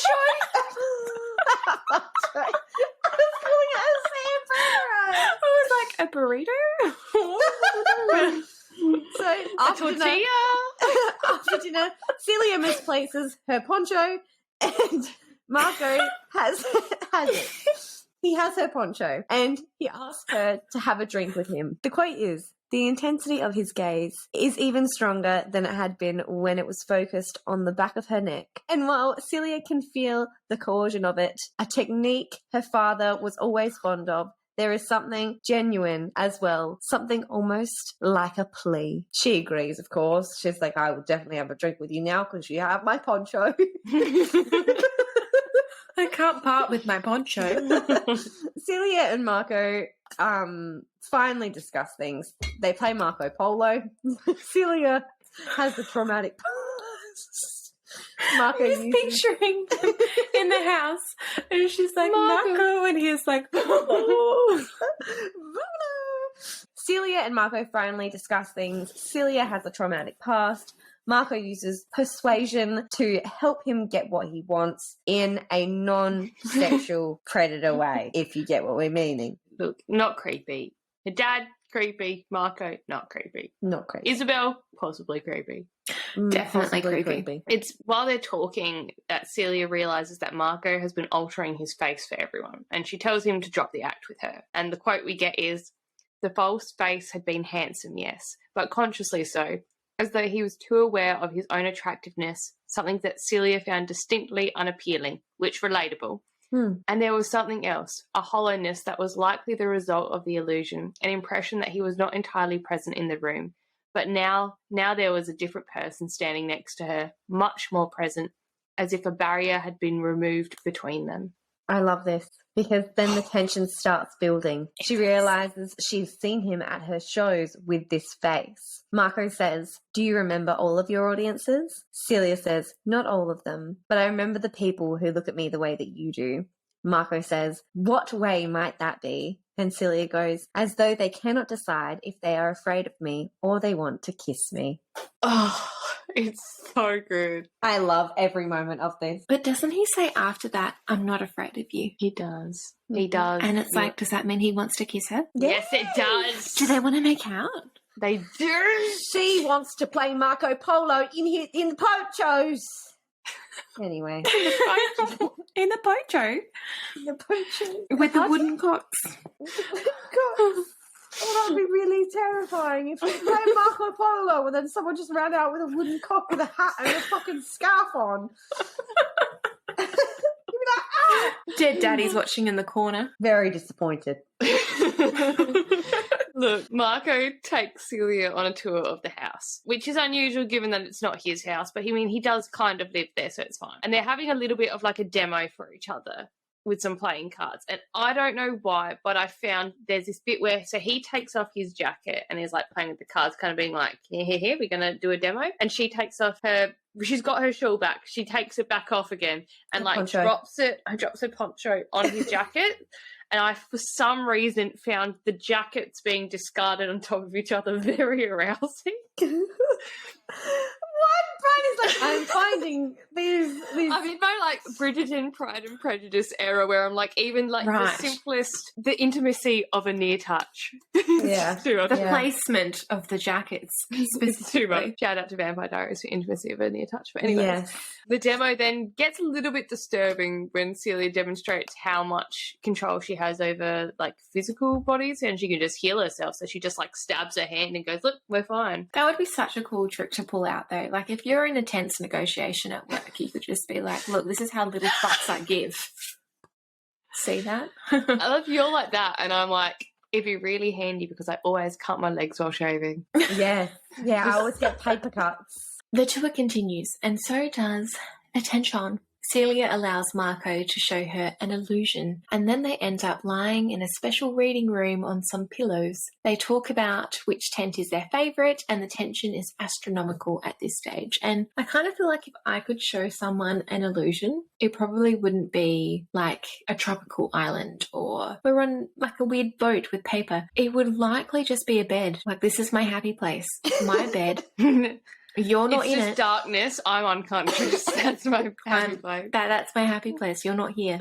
Speaker 2: I was calling it a sombrero.
Speaker 3: I was like, a burrito?
Speaker 2: So
Speaker 1: A
Speaker 2: after
Speaker 1: tortilla?
Speaker 2: after dinner, Celia misplaces her poncho, and Marco has it. He has her poncho, and he asks her to have a drink with him. The quote is, "The intensity of his gaze is even stronger than it had been when it was focused on the back of her neck. And while Celia can feel the coercion of it, a technique her father was always fond of, there is something genuine as well, something almost like a plea." She agrees, of course. She's like, "I will definitely have a drink with you now because you have my poncho."
Speaker 3: I can't part with my poncho.
Speaker 2: Celia and Marco finally discuss things. They play Marco Polo. Celia has the traumatic past. Marco
Speaker 3: I'm just
Speaker 2: uses...
Speaker 3: picturing them in the house, and she's like, Marco, and he's like,
Speaker 2: Celia and Marco finally discuss things. Celia has a traumatic past. Marco uses persuasion to help him get what he wants in a non-sexual predator way, if you get what we're meaning.
Speaker 1: Look, not creepy. Her dad, creepy. Marco, not creepy.
Speaker 2: Not creepy.
Speaker 1: Isabel, possibly creepy.
Speaker 3: Definitely
Speaker 2: Possibly
Speaker 3: creepy.
Speaker 1: It's while they're talking that Celia realizes that Marco has been altering his face for everyone, and she tells him to drop the act with her. And the quote we get is, "The false face had been handsome, yes, but consciously so, as though he was too aware of his own attractiveness, something that Celia found distinctly unappealing, which relatable. And there was something else, a hollowness that was likely the result of the illusion, an impression that he was not entirely present in the room. But now there was a different person standing next to her, much more present, as if a barrier had been removed between them."
Speaker 2: I love this because then the tension starts building. She realizes she's seen him at her shows with this face. Marco says, "Do you remember all of your audiences?" Celia says, "Not all of them, but I remember the people who look at me the way that you do." Marco says, "What way might that be?" And Celia goes, "As though they cannot decide if they are afraid of me or they want to kiss me."
Speaker 1: Oh, it's so good.
Speaker 2: I love every moment of this.
Speaker 3: But doesn't he say after that, I'm not afraid of you?
Speaker 1: He does. He does.
Speaker 3: And it's like, does that mean he wants to kiss her?
Speaker 1: Yes, it does.
Speaker 3: Do they want to make out?
Speaker 1: They do.
Speaker 2: She wants to play Marco Polo in the ponchos. Anyway.
Speaker 3: In the poncho?
Speaker 2: The ponchos.
Speaker 3: With the wooden cocks.
Speaker 2: God. Oh, that would be really terrifying if you played Marco Polo and then someone just ran out with a wooden cock with a hat and a fucking scarf on. You'd be like, ah!
Speaker 3: Dead daddy's watching in the corner.
Speaker 2: Very disappointed.
Speaker 1: Look, Marco takes Celia on a tour of the house, which is unusual given that it's not his house, but he does kind of live there, so it's fine. And they're having a little bit of like a demo for each other with some playing cards. And I don't know why, but I found there's this bit where, so he takes off his jacket and is like playing with the cards, kind of being like, here, we're going to do a demo. And she takes off she's got her shawl back. She takes it back off again and drops her poncho on his jacket. And I, for some reason, found the jackets being discarded on top of each other very arousing.
Speaker 2: What? Brian is like, I'm finding these
Speaker 1: I'm in my like Bridgerton Pride and Prejudice era where I'm like, even like
Speaker 3: Right.
Speaker 1: the simplest, the intimacy of a near touch.
Speaker 2: Yeah.
Speaker 1: It's too much.
Speaker 3: The
Speaker 2: Yeah.
Speaker 3: placement of the jackets
Speaker 1: It's too much.
Speaker 3: specifically.
Speaker 1: Shout out to Vampire Diaries for intimacy of a near touch. But anyway,
Speaker 2: Yes.
Speaker 1: the demo then gets a little bit disturbing when Celia demonstrates how much control she has over like physical bodies, and she can just heal herself. So she just like stabs her hand and goes, "Look, we're fine."
Speaker 3: That would be such a cool trick to pull out, though. Like, if you're in a tense negotiation at work, you could just be like, look, this is how little fucks I give. See that?
Speaker 1: I love you're like that, and I'm like, it'd be really handy because I always cut my legs while shaving.
Speaker 2: Yeah. Yeah, I always get paper cuts.
Speaker 3: The tour continues, and so does attention. Celia allows Marco to show her an illusion, and then they end up lying in a special reading room on some pillows. They talk about which tent is their favourite, and the tension is astronomical at this stage. And I kind of feel like if I could show someone an illusion, it probably wouldn't be like a tropical island or we're on like a weird boat with paper. It would likely just be a bed. Like, this is my happy place, my bed. You're not
Speaker 1: It's
Speaker 3: in
Speaker 1: just
Speaker 3: it.
Speaker 1: darkness. I'm unconscious. That's my happy place.
Speaker 3: That's my happy place. You're not here.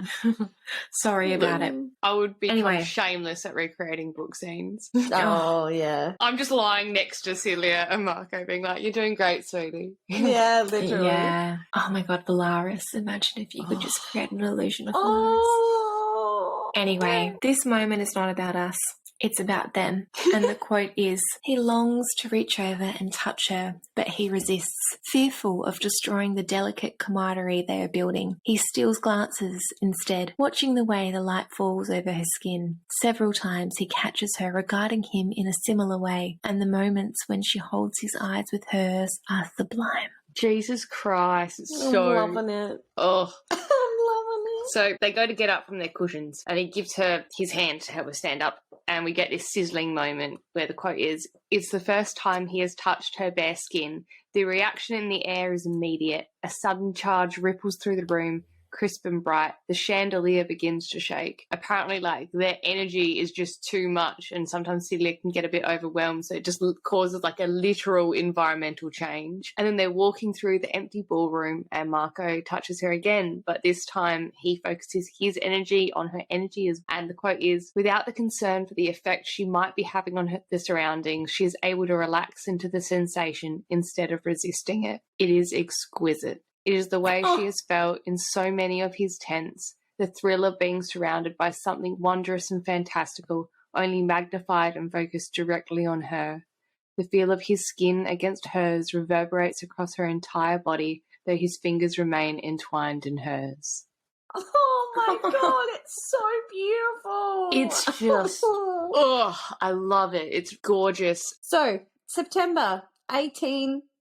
Speaker 3: Sorry about it.
Speaker 1: I would be
Speaker 3: Anyway.
Speaker 1: shameless at recreating book scenes.
Speaker 2: Oh, yeah.
Speaker 1: I'm just lying next to Celia and Marco being like, "You're doing great, sweetie."
Speaker 2: Yeah, literally.
Speaker 3: Yeah. Oh my God, Valaris. Imagine if you could just create an illusion of Valaris.
Speaker 2: Oh.
Speaker 3: Anyway, this moment is not about us. It's about them. And the quote is, he longs to reach over and touch her, but he resists, fearful of destroying the delicate camaraderie they are building. He steals glances instead, watching the way the light falls over her skin. Several times he catches her regarding him in a similar way, and the moments when she holds his eyes with hers are sublime.
Speaker 1: Jesus Christ, it's
Speaker 2: I'm
Speaker 1: so
Speaker 2: loving it.
Speaker 1: oh.
Speaker 2: I'm loving it.
Speaker 1: So they go to get up from their cushions, and he gives her his hand to help her stand up. And we get this sizzling moment where the quote is, "It's the first time he has touched her bare skin. The reaction in the air is immediate. A sudden charge ripples through the room, crisp and bright. The chandelier begins to shake." Apparently, like, their energy is just too much, and sometimes Celia can get a bit overwhelmed, so it just causes like a literal environmental change. And then they're walking through the empty ballroom, and Marco touches her again, but this time he focuses his energy on her energy, and the quote is, "Without the concern for the effect she might be having on the surroundings, she is able to relax into the sensation instead of resisting it. It is exquisite. It is the way she has felt in so many of his tents, the thrill of being surrounded by something wondrous and fantastical, only magnified and focused directly on her. The feel of his skin against hers reverberates across her entire body, though his fingers remain entwined in hers."
Speaker 2: Oh my God, it's so beautiful.
Speaker 1: It's just, oh, I love it. It's gorgeous.
Speaker 2: So, September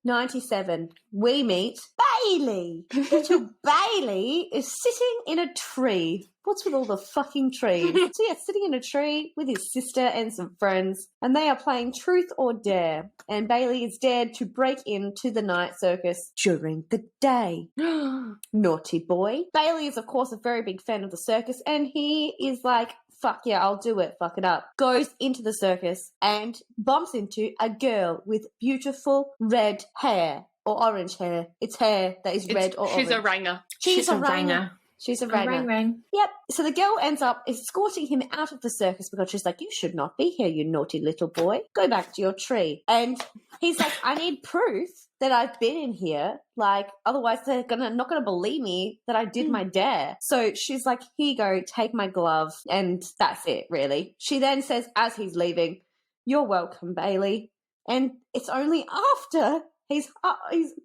Speaker 2: 1897, we meet Bailey. Little Bailey is sitting in a tree. What's with all the fucking trees? So yeah, sitting in a tree with his sister and some friends, and they are playing Truth or Dare. And Bailey is dared to break into the Night Circus during the day. Naughty boy. Bailey is, of course, a very big fan of the circus, and he is like, fuck yeah, I'll do it, fuck it up. Goes into the circus and bumps into a girl with beautiful red hair or orange hair. It's hair that is red or orange.
Speaker 1: She's a ranger.
Speaker 2: She's a ranger.
Speaker 3: ranger.
Speaker 2: She's a
Speaker 3: Rang,
Speaker 2: ranger.
Speaker 3: rang.
Speaker 2: Yep. So the girl ends up escorting him out of the circus because she's like, "You should not be here, you naughty little boy. Go back to your tree." And he's like, "I need proof that I've been in here. Like, otherwise they're not gonna believe me that I did my dare." So she's like, "Here you go, take my glove." And that's it, really. She then says, as he's leaving, "You're welcome, Bailey." And it's only after he's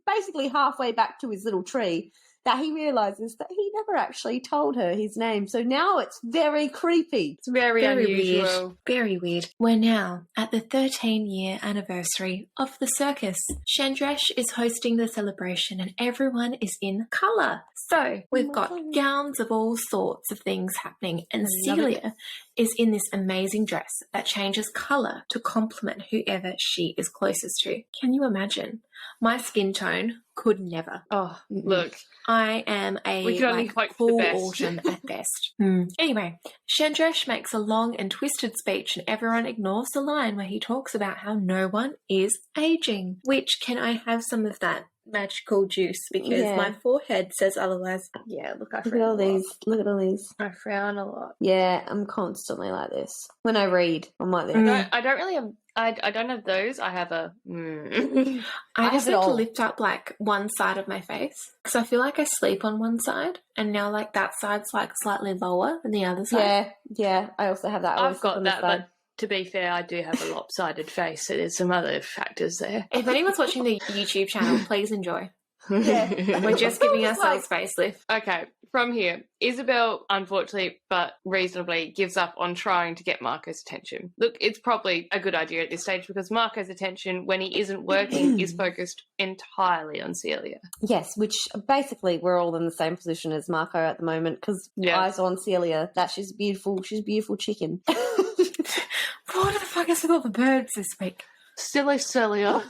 Speaker 2: basically halfway back to his little tree that he realizes that he never actually told her his name. So now it's very creepy.
Speaker 1: It's very unusual.
Speaker 3: Weird. Very weird. We're now at the 13-year anniversary of the circus. Chandresh is hosting the celebration and everyone is in colour. So we've got gowns of all sorts of things happening, and Celia is in this amazing dress that changes colour to complement whoever she is closest to. Can you imagine? My skin tone could never.
Speaker 1: Oh, look.
Speaker 3: I am a
Speaker 1: We can only hope for the
Speaker 3: full
Speaker 1: best.
Speaker 3: autumn at best. Anyway, Chandresh makes a long and twisted speech and everyone ignores the line where he talks about how no one is aging. Which, can I have some of that magical juice because
Speaker 2: Yeah.
Speaker 3: my forehead says otherwise.
Speaker 1: Yeah, look, I
Speaker 2: Look at
Speaker 1: frown
Speaker 2: all
Speaker 1: a lot.
Speaker 2: these. Look at all these.
Speaker 1: I frown a lot.
Speaker 2: Yeah, I'm constantly like this. When I read, I'm like this.
Speaker 3: Mm.
Speaker 1: I don't really have. I don't have those. I have a.
Speaker 3: I
Speaker 2: I
Speaker 3: just
Speaker 2: have it
Speaker 3: need to
Speaker 2: all.
Speaker 3: lift up like one side of my face because I feel like I sleep on one side and now like that side's like slightly lower than the other side.
Speaker 2: Yeah. I also have that. I always
Speaker 1: I've
Speaker 2: sleep
Speaker 1: got
Speaker 2: on this
Speaker 1: that,
Speaker 2: side.
Speaker 1: but to be fair, I do have a lopsided face, so there's some other factors there.
Speaker 3: If anyone's watching the YouTube channel, please enjoy.
Speaker 2: Yeah.
Speaker 3: We're just giving
Speaker 2: Just
Speaker 3: ourselves facelift.
Speaker 1: Okay, from here, Isabel, unfortunately but reasonably, gives up on trying to get Marco's attention. Look, it's probably a good idea at this stage because Marco's attention, when he isn't working, is focused entirely on Celia.
Speaker 2: Yes, which basically we're all in the same position as Marco at the moment because
Speaker 1: Yeah.
Speaker 2: eyes on Celia. That she's beautiful. She's a beautiful chicken.
Speaker 3: What the fuck is with all the birds this week?
Speaker 1: Silly Celia.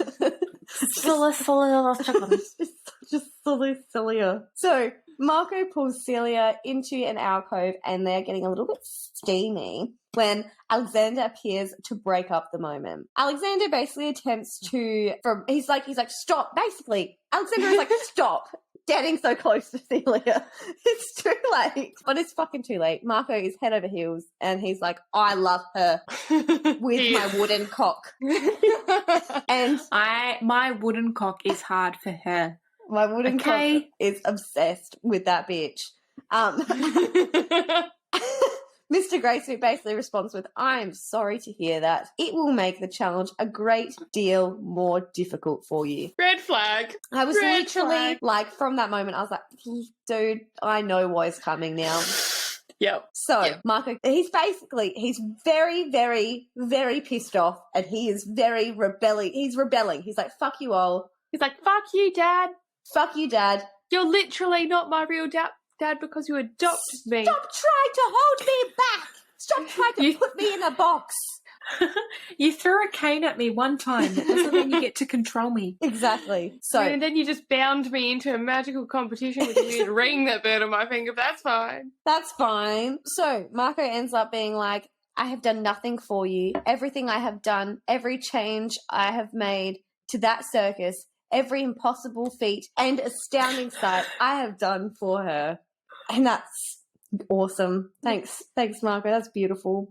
Speaker 2: Just silly Celia. So Marco pulls Celia into an alcove and they're getting a little bit steamy when Alexander appears to break up the moment. Alexander basically attempts to, he's like, stop. Basically, Alexander is like, stop getting so close to Celia. It's too late. But it's fucking too late. Marco is head over heels and he's like, I love her with my wooden cock. And
Speaker 3: My wooden cock is hard for her.
Speaker 2: my wooden cock
Speaker 3: Okay.
Speaker 2: is obsessed with that bitch. Mr. Graysuit basically responds with, I'm sorry to hear that. It will make the challenge a great deal more difficult for you.
Speaker 1: Red flag.
Speaker 2: I was
Speaker 1: Red
Speaker 2: literally
Speaker 1: flag.
Speaker 2: like, from that moment, I was like, dude, I know what is coming now.
Speaker 1: Yep.
Speaker 2: So,
Speaker 1: Yep.
Speaker 2: Marco, he's very, very, very pissed off and he is very rebelling. He's rebelling. He's like, fuck you all.
Speaker 1: He's like, fuck you, Dad.
Speaker 2: Fuck you, Dad.
Speaker 1: You're literally not my real dad because you adopted me.
Speaker 2: Stop trying to hold me back. Stop trying to put me in a box.
Speaker 3: You threw a cane at me one time. That doesn't mean you get to control me.
Speaker 2: Exactly. So,
Speaker 1: And then you just bound me into a magical competition with a weird ring that burned on my finger. That's fine.
Speaker 2: that's fine. So, Marco ends up being like, I have done nothing for you. Everything I have done, every change I have made to that circus, every impossible feat and astounding sight I have done for her. And that's awesome. Thanks, Marco. That's beautiful.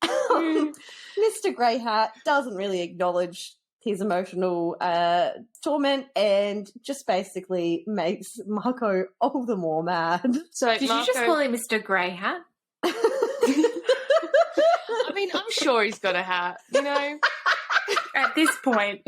Speaker 2: Mr. Grey Hat doesn't really acknowledge his emotional torment and just basically makes Marco all the more mad.
Speaker 1: So
Speaker 3: Did
Speaker 1: Marco,
Speaker 3: you just call him Mr. Grey Hat?
Speaker 1: I mean, I'm sure he's got a hat, you know?
Speaker 3: At this point.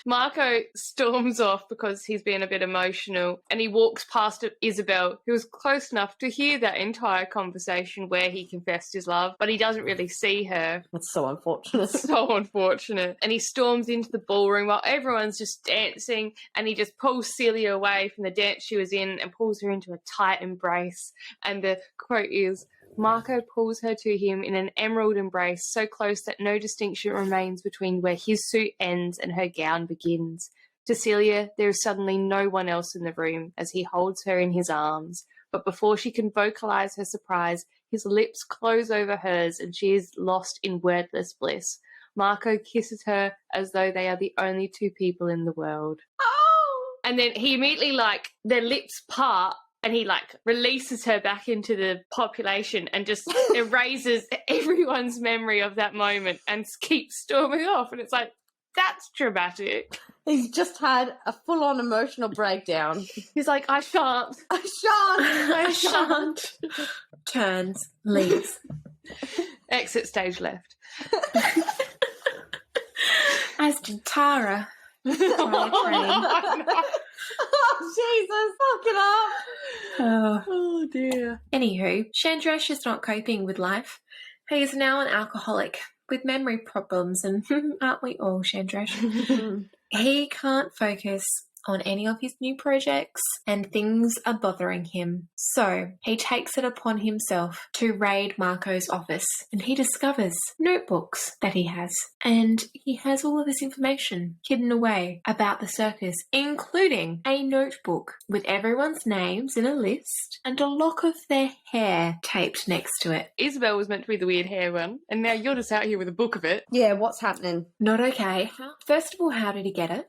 Speaker 1: Marco storms off because he's been a bit emotional and he walks past Isabel, who was close enough to hear that entire conversation where he confessed his love, but he doesn't really see her.
Speaker 2: That's so unfortunate.
Speaker 1: So unfortunate. And he storms into the ballroom while everyone's just dancing and he just pulls Celia away from the dance she was in and pulls her into a tight embrace. And the quote is, Marco pulls her to him in an emerald embrace so close that no distinction remains between where his suit ends and her gown begins. To Celia, there is suddenly no one else in the room as he holds her in his arms. But before she can vocalize her surprise, his lips close over hers and she is lost in wordless bliss. Marco kisses her as though they are the only two people in the world.
Speaker 2: Oh!
Speaker 1: And then he immediately, like, their lips part and he, like, releases her back into the population and just erases everyone's memory of that moment and keeps storming off. And it's like, that's dramatic.
Speaker 2: He's just had a full-on emotional breakdown.
Speaker 1: He's like, I shan't.
Speaker 2: I shan't.
Speaker 3: Turns, leaves.
Speaker 1: Exit stage left.
Speaker 3: As did Tara.
Speaker 2: Oh, Jesus, fuck it up.
Speaker 1: Oh, dear.
Speaker 3: Anywho, Chandrash is not coping with life. He is now an alcoholic with memory problems, and aren't we all, Chandrash? He can't focus on any of his new projects and things are bothering him. So he takes it upon himself to raid Marco's office and he discovers notebooks that he has. And he has all of this information hidden away about the circus, including a notebook with everyone's names in a list and a lock of their hair taped next to it.
Speaker 1: Isabel was meant to be the weird hair one, and now you're just out here with a book of it.
Speaker 2: Yeah, what's happening?
Speaker 3: Not okay. First of all, how did he get it?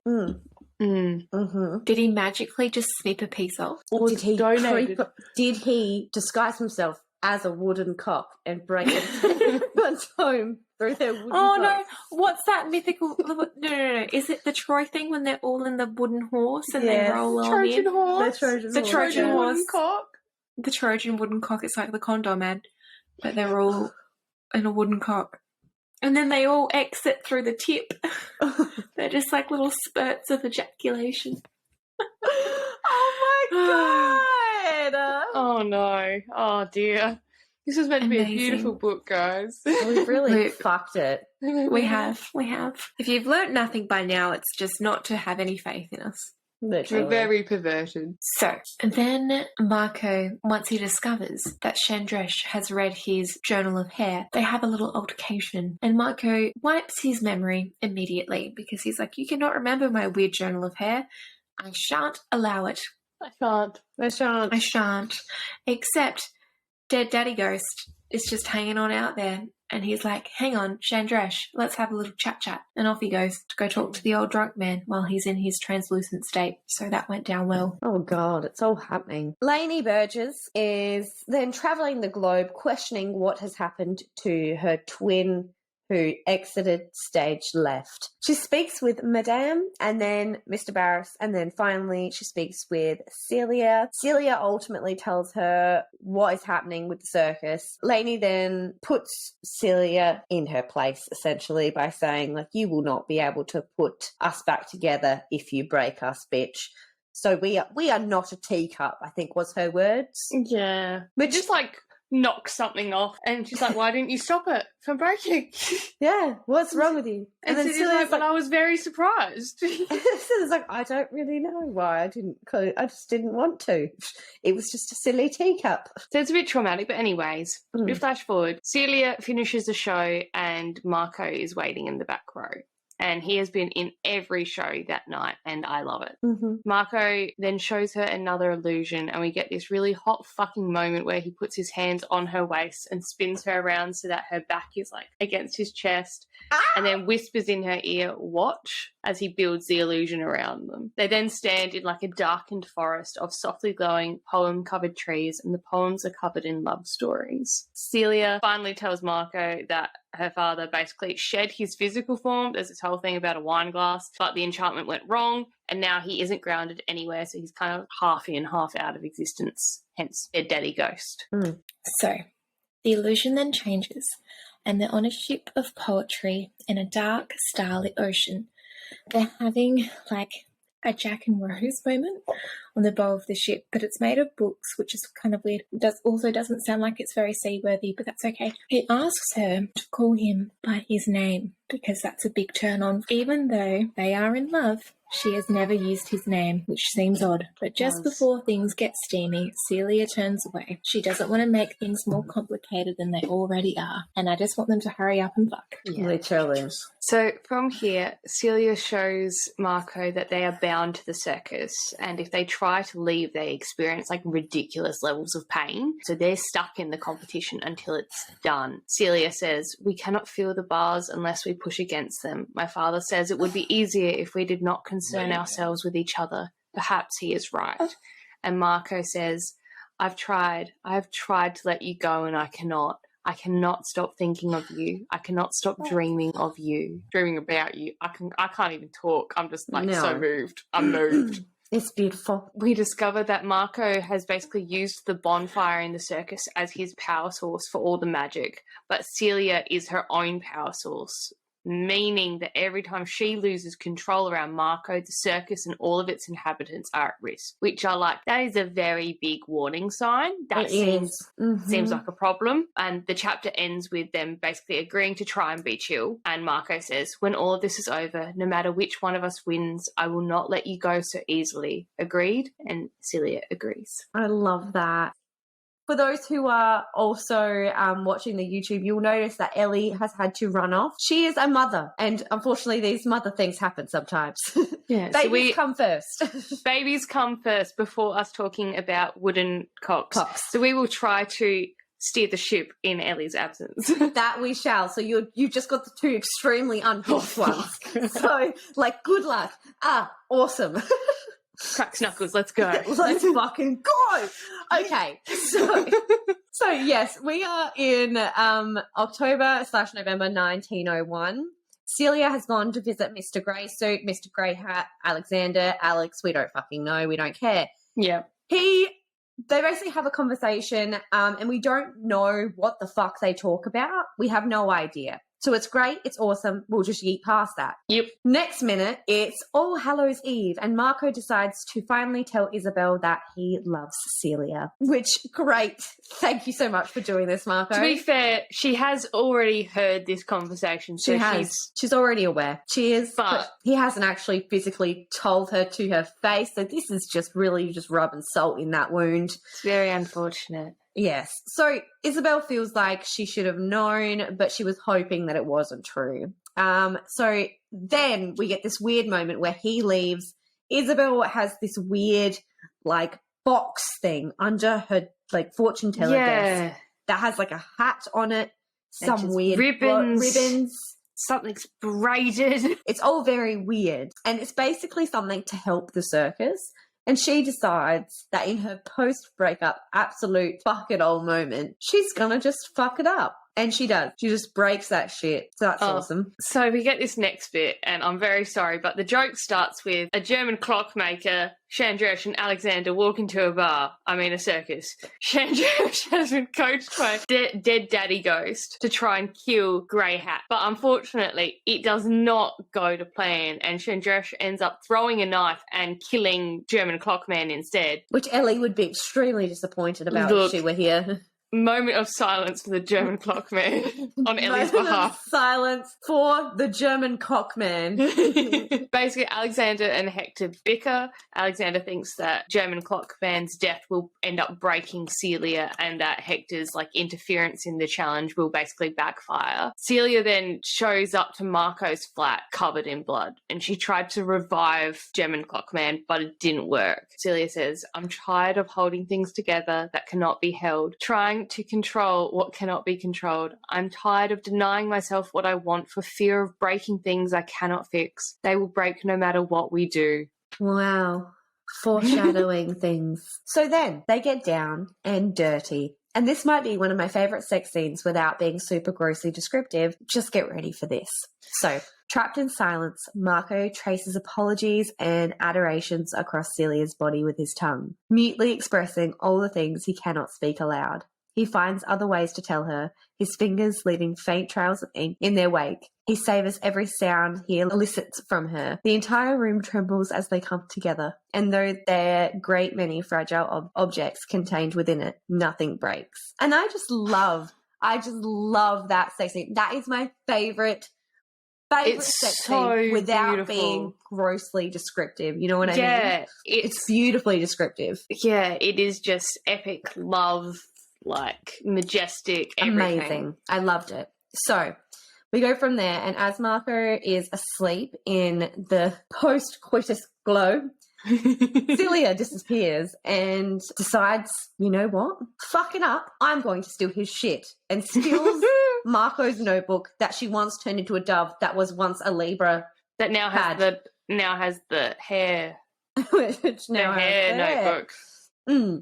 Speaker 2: Mm-hmm.
Speaker 3: Did he magically just snip a piece off?
Speaker 1: Or
Speaker 2: Did he
Speaker 1: donated.
Speaker 2: Did he disguise himself as a wooden cock and break everyone's home through their wooden
Speaker 3: Oh no!
Speaker 2: cocks?
Speaker 3: What's that mythical? No! Is it the Troy thing when they're all in the wooden horse and they
Speaker 2: Yes.
Speaker 3: roll on
Speaker 1: Trojan
Speaker 3: in?
Speaker 1: horse.
Speaker 2: The
Speaker 3: Trojan horse.
Speaker 1: wooden cock.
Speaker 3: The Trojan wooden cock. It's like the condom ad, but they're all in a wooden cock, and then they all exit through the tip. They're just like little spurts of ejaculation.
Speaker 2: Oh my god!
Speaker 1: Oh no. Oh dear. This was meant to be a
Speaker 3: Amazing.
Speaker 1: beautiful book, guys.
Speaker 2: We've really
Speaker 3: Luke.
Speaker 2: fucked it.
Speaker 3: We have. If you've learnt nothing by now, it's just not to have any faith in us.
Speaker 2: Literally.
Speaker 1: We're very perverted.
Speaker 3: So, then Marco, once he discovers that Chandresh has read his journal of hair, they have a little altercation, and Marco wipes his memory immediately because he's like, you cannot remember my weird journal of hair. I shan't allow it.
Speaker 1: I can't.
Speaker 3: I shan't. Except Dead Daddy Ghost is just hanging on out there. And he's like, hang on, Chandresh, let's have a little chat. And off he goes to go talk to the old drunk man while he's in his translucent state. So that went down well.
Speaker 2: Oh god, it's all happening. Lainey Burgess is then travelling the globe questioning what has happened to her twin who exited stage left. She speaks with Madame and then Mr. Barris, and then finally she speaks with Celia. Celia ultimately tells her what is happening with the circus. Lainey then puts Celia in her place, essentially, by saying, like, you will not be able to put us back together if you break us, bitch. So we are not a teacup, I think was her words.
Speaker 1: Yeah. They just like knock something off, and she's like, why didn't you stop it from breaking?
Speaker 2: Yeah, what's wrong with you?
Speaker 1: And then Celia's like, but I was very surprised.
Speaker 2: Celia's like, I don't really know why I didn't. I just didn't want to. It was just a silly teacup.
Speaker 1: So it's a bit traumatic, but anyways, we flash forward. Celia finishes the show and Marco is waiting in the back row. And he has been in every show that night, and I love it.
Speaker 2: Mm-hmm.
Speaker 1: Marco then shows her another illusion, and we get this really hot fucking moment where he puts his hands on her waist and spins her around so that her back is like against his chest, and then whispers in her ear, watch, as he builds the illusion around them. They then stand in like a darkened forest of softly glowing poem-covered trees, and the poems are covered in love stories. Celia finally tells Marco that her father basically shed his physical form. There's this whole thing about a wine glass, but the enchantment went wrong, and now he isn't grounded anywhere, so he's kind of half in, half out of existence, hence Dead Daddy Ghost.
Speaker 3: So, the illusion then changes, and they're on a ship of poetry in a dark, starlit ocean. They're having, like, a Jack and Rose moment on the bow of the ship, but it's made of books, which is kind of weird. It doesn't sound like it's very seaworthy, but that's okay. He asks her to call him by his name because that's a big turn on. Even though they are in love, she has never used his name, which seems odd. But just before things get steamy, Celia turns away. She doesn't want to make things more complicated than they already are. And I just want them to hurry up and fuck.
Speaker 2: Yeah. Literally.
Speaker 1: So from here, Celia shows Marco that they are bound to the circus, and if they try to leave, they experience like ridiculous levels of pain. So they're stuck in the competition until it's done. Celia says, we cannot feel the bars unless we push against them. My father says it would be easier if we did not concern ourselves with each other. Perhaps he is right. And Marco says, I've tried to let you go, and I cannot stop thinking of you. I cannot stop dreaming of you, dreaming about you. I can't even talk. I'm just like so moved. I'm moved.
Speaker 2: It's beautiful.
Speaker 1: We discover that Marco has basically used the bonfire in the circus as his power source for all the magic, but Celia is her own power source, meaning that every time she loses control around Marco, the circus and all of its inhabitants are at risk, which I like. That is a very big warning sign. That seems like a problem. And the chapter ends with them basically agreeing to try and be chill. And Marco says, when all of this is over, no matter which one of us wins, I will not let you go so easily. Agreed? And Celia agrees.
Speaker 2: I love that. For those who are also watching the YouTube, you'll notice that Ellie has had to run off. She is a mother, and unfortunately these mother things happen sometimes.
Speaker 1: Yeah,
Speaker 2: Babies come first.
Speaker 1: Babies come first before us talking about wooden cocks. So we will try to steer the ship in Ellie's absence.
Speaker 2: That we shall. So you've just got the two extremely unhinged ones. So, like, good luck. Awesome.
Speaker 1: Cracks knuckles, let's go.
Speaker 2: Let's fucking go. Okay, so yes, we are in October/November 1901. Celia has gone to visit Mr. Greysuit, Mr. Grey Hat, Alexander, Alex. We don't fucking know. We don't care.
Speaker 1: Yeah.
Speaker 2: They basically have a conversation, and we don't know what the fuck they talk about. We have no idea. So it's great. It's awesome. We'll just yeet past that.
Speaker 1: Yep.
Speaker 2: Next minute, it's All Hallows Eve, and Marco decides to finally tell Isabel that he loves Celia. Which, great. Thank you so much for doing this, Marco.
Speaker 1: To be fair, she has already heard this conversation. So
Speaker 2: she has. She's already aware. She is.
Speaker 1: But
Speaker 2: he hasn't actually physically told her to her face. So this is just really just rubbing salt in that wound.
Speaker 1: It's very unfortunate.
Speaker 2: Yes. So Isabel feels like she should have known, but she was hoping that it wasn't true. So then we get this weird moment where he leaves. Isabel has this weird, like, box thing under her, like, fortune teller desk that has, like, a hat on it, some weird ribbons.
Speaker 1: Something's braided.
Speaker 2: It's all very weird. And it's basically something to help the circus. And she decides that in her post-breakup absolute fuck it all moment, she's gonna just fuck it up. And she does. She just breaks that shit. So that's awesome.
Speaker 1: So we get this next bit, and I'm very sorry, but the joke starts with a German clockmaker, Chandresh and Alexander walk into a circus. Chandresh has been coached by dead daddy ghost to try and kill Grey Hat. But unfortunately, it does not go to plan, and Chandresh ends up throwing a knife and killing German Clockman instead.
Speaker 2: Which Ellie would be extremely disappointed about if she were here.
Speaker 1: Moment of silence for the German Clockman on Ellie's behalf.
Speaker 2: Silence for the German Cockman.
Speaker 1: Basically, Alexander and Hector bicker. Alexander thinks that German Clockman's death will end up breaking Celia, and that Hector's interference in the challenge will basically backfire. Celia then shows up to Marco's flat covered in blood, and she tried to revive German Clockman, but it didn't work. Celia says, "I'm tired of holding things together that cannot be held, trying to control what cannot be controlled. I'm tired of denying myself what I want for fear of breaking things I cannot fix. They will break no matter what we do."
Speaker 2: Wow. Foreshadowing things. So then they get down and dirty. And this might be one of my favourite sex scenes without being super grossly descriptive. Just get ready for this. So, trapped in silence, Marco traces apologies and adorations across Celia's body with his tongue, mutely expressing all the things he cannot speak aloud. He finds other ways to tell her, his fingers leaving faint trails of ink in their wake. He savours every sound he elicits from her. The entire room trembles as they come together, and though there are great many fragile objects contained within it, nothing breaks. And I just love that sex scene. That is my favourite sex scene without
Speaker 1: beautiful.
Speaker 2: Being grossly descriptive. You know what I mean?
Speaker 1: Yeah.
Speaker 2: It's beautifully descriptive.
Speaker 1: Yeah, it is just epic love, majestic, everything.
Speaker 2: Amazing. I loved it. So we go from there, and as Marco is asleep in the post-coitus glow, Celia disappears and decides, you know what? Fuck it up. I'm going to steal his shit, and steals Marco's notebook that she once turned into a dove that was once a Libra.
Speaker 1: That now has the hair.
Speaker 2: Which now
Speaker 1: the
Speaker 2: has
Speaker 1: hair notebook.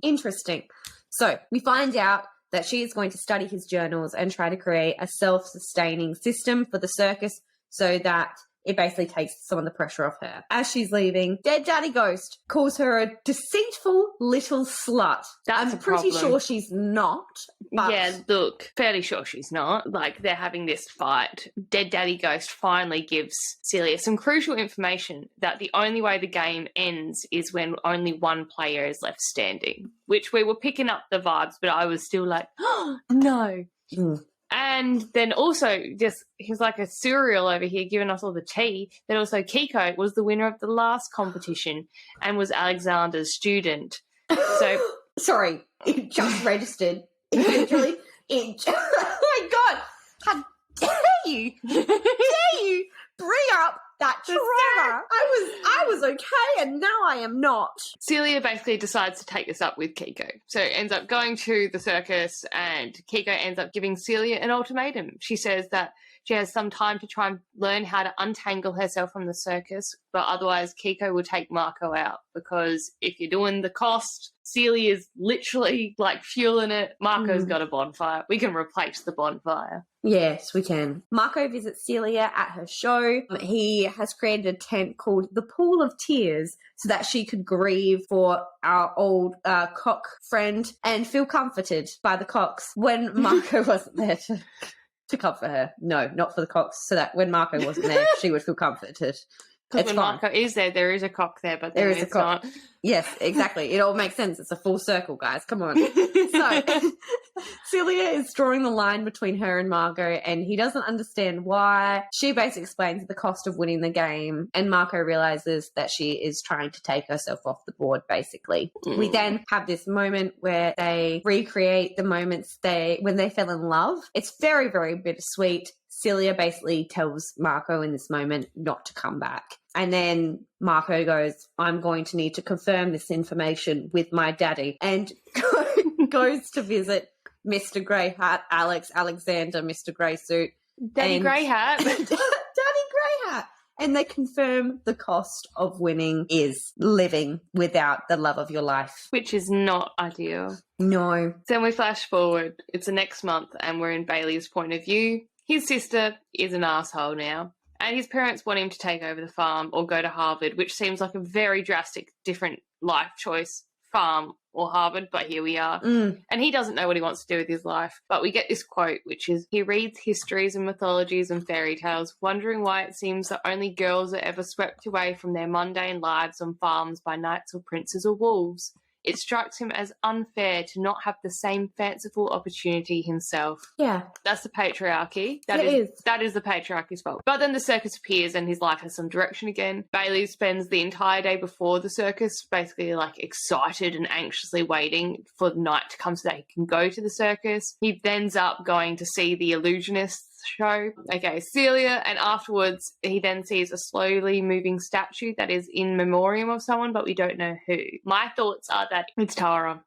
Speaker 2: Interesting. So we find out that she is going to study his journals and try to create a self-sustaining system for the circus so that it basically takes some of the pressure off her. As she's leaving, Dead Daddy Ghost calls her a deceitful little slut.
Speaker 1: That's
Speaker 2: I'm
Speaker 1: a
Speaker 2: pretty
Speaker 1: problem.
Speaker 2: sure she's not. But
Speaker 1: Yeah, look, fairly sure she's not. They're having this fight. Dead Daddy Ghost finally gives Celia some crucial information that the only way the game ends is when only one player is left standing, which we were picking up the vibes, but I was still like, oh, no. And then also, he's like a cereal over here giving us all the tea, that also Kiko was the winner of the last competition and was Alexander's student. So,
Speaker 2: sorry, it just registered. Eventually, oh my God, how dare you bring up that trauma. I was okay, and now I am not.
Speaker 1: Celia basically decides to take this up with Kiko. So ends up going to the circus, and Kiko ends up giving Celia an ultimatum. She says that she has some time to try and learn how to untangle herself from the circus, but otherwise Kiko will take Marco out, because if you're doing the cost, Celia's literally like fueling it. Marco's got a bonfire. We can replace the bonfire.
Speaker 2: Yes, we can. Marco visits Celia at her show. He has created a tent called the Pool of Tears so that she could grieve for our old cock friend and feel comforted by the cocks when Marco wasn't there to comfort her. No, not for the cocks, so that when Marco wasn't there, she would feel comforted.
Speaker 1: Because when Marco is there is a cock there, but there is a cock. Not.
Speaker 2: Yes, exactly. It all makes sense. It's a full circle, guys. Come on. So Celia is drawing the line between her and Marco, and he doesn't understand why. She basically explains the cost of winning the game, and Marco realizes that she is trying to take herself off the board, basically. We then have this moment where they recreate the moments when they fell in love. It's very, very bittersweet. Celia basically tells Marco in this moment not to come back. And then Marco goes, I'm going to need to confirm this information with my daddy, and goes to visit Mr. Grey Hat, Alexander, Mr. Grey Suit.
Speaker 1: Daddy Grey Hat.
Speaker 2: Daddy Grey Hat. And they confirm the cost of winning is living without the love of your life.
Speaker 1: Which is not ideal.
Speaker 2: No.
Speaker 1: Then we flash forward. It's the next month, and we're in Bailey's point of view. His sister is an asshole now, and his parents want him to take over the farm or go to Harvard, which seems like a very drastic, different life choice, farm or Harvard, but here we are. And he doesn't know what he wants to do with his life. But we get this quote, which is, he reads histories and mythologies and fairy tales, wondering why it seems that only girls are ever swept away from their mundane lives on farms by knights or princes or wolves. It strikes him as unfair to not have the same fanciful opportunity himself.
Speaker 2: Yeah.
Speaker 1: That's the patriarchy.
Speaker 2: That
Speaker 1: is the patriarchy's fault. But then the circus appears and his life has some direction again. Bailey spends the entire day before the circus basically like excited and anxiously waiting for the night to come so that he can go to the circus. He ends up going to see the illusionists show. Okay, Celia, and afterwards he then sees a slowly moving statue that is in memoriam of someone, but we don't know who. My thoughts are that it's Tara.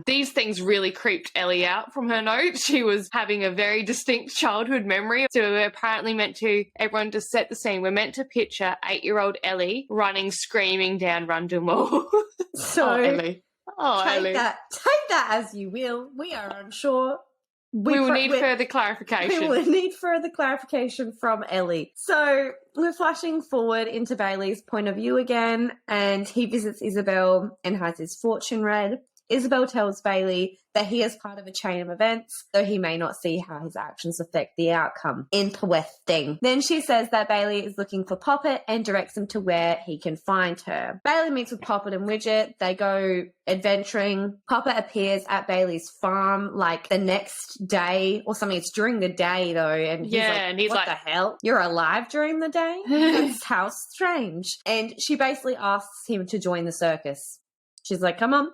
Speaker 1: These things really creeped Ellie out from her notes. She was having a very distinct childhood memory. So we're apparently meant to, everyone to set the scene, we're meant to picture 8-year-old Ellie running, screaming down Rundle Mall.
Speaker 2: So
Speaker 1: Ellie.
Speaker 2: Take that as you will. We are unsure.
Speaker 1: We will need further clarification.
Speaker 2: We will need further clarification from Ellie. So we're flashing forward into Bailey's point of view again, and he visits Isabel and has his fortune read. Isabel tells Bailey that he is part of a chain of events, though he may not see how his actions affect the outcome. Interesting. Then she says that Bailey is looking for Poppet and directs him to where he can find her. Bailey meets with Poppet and Widget. They go adventuring. Poppet appears at Bailey's farm like the next day or something. It's during the day though, and he's like, what the hell? You're alive during the day? That's how strange. And she basically asks him to join the circus. She's like, come on.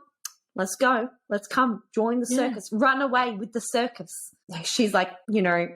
Speaker 2: Let's go. Let's come. Join the circus. Run away with the circus. She's like,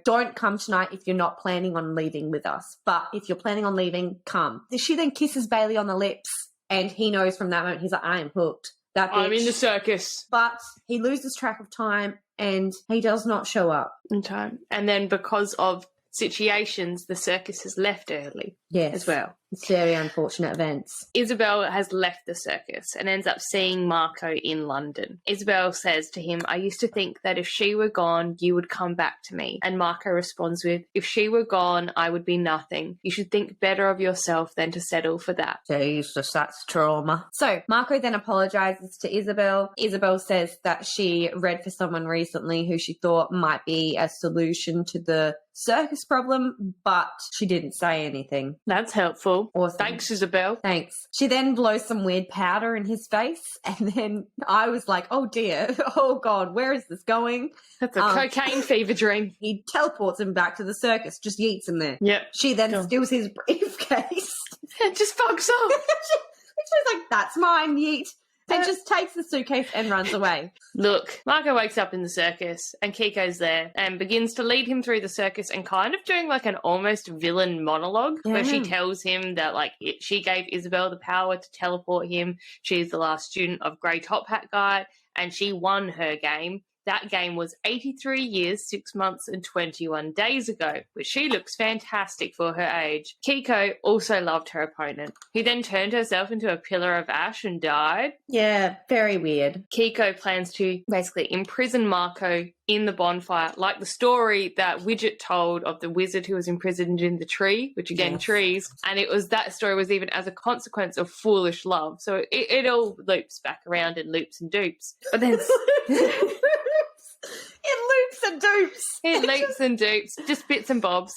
Speaker 2: don't come tonight if you're not planning on leaving with us. But if you're planning on leaving, come. She then kisses Bailey on the lips, and he knows from that moment, he's like, I am hooked. That bitch.
Speaker 1: I'm in the circus.
Speaker 2: But he loses track of time, and he does not show up.
Speaker 1: In time. And then because of situations, the circus has left early.
Speaker 2: Yes.
Speaker 1: As well.
Speaker 2: It's very unfortunate events.
Speaker 1: Isabel has left the circus and ends up seeing Marco in London. Isabel says to him, I used to think that if she were gone, you would come back to me. And Marco responds with, if she were gone, I would be nothing. You should think better of yourself than to settle for that.
Speaker 2: Jesus, that's trauma. So Marco then apologizes to Isabel. Isabel says that she read for someone recently who she thought might be a solution to the circus problem, but she didn't say anything.
Speaker 1: That's helpful.
Speaker 2: Awesome.
Speaker 1: Thanks, Isabel.
Speaker 2: Thanks. She then blows some weird powder in his face, and then I was like, oh dear, oh God, where is this going?
Speaker 1: That's a cocaine fever dream.
Speaker 2: He teleports him back to the circus, just yeets him there.
Speaker 1: Yep.
Speaker 2: She then steals his briefcase.
Speaker 1: It just fucks off.
Speaker 2: She's like, that's mine, yeet. and just takes the suitcase and runs away.
Speaker 1: Look, Marco wakes up in the circus and Kiko's there and begins to lead him through the circus and kind of doing like an almost villain monologue where she tells him that like she gave Isabel the power to teleport him. She's the last student of Grey Top Hat Guy and she won her game. That game was 83 years, 6 months and 21 days ago, which she looks fantastic for her age. Kiko also loved her opponent, who then turned herself into a pillar of ash and died.
Speaker 2: Yeah, very weird.
Speaker 1: Kiko plans to basically imprison Marco in the bonfire, like the story that Widget told of the wizard who was imprisoned in the tree, which again, trees. And it was that story was even as a consequence of foolish love. So it all loops back around and loops and dupes. But then... It loops and dupes, just bits and bobs.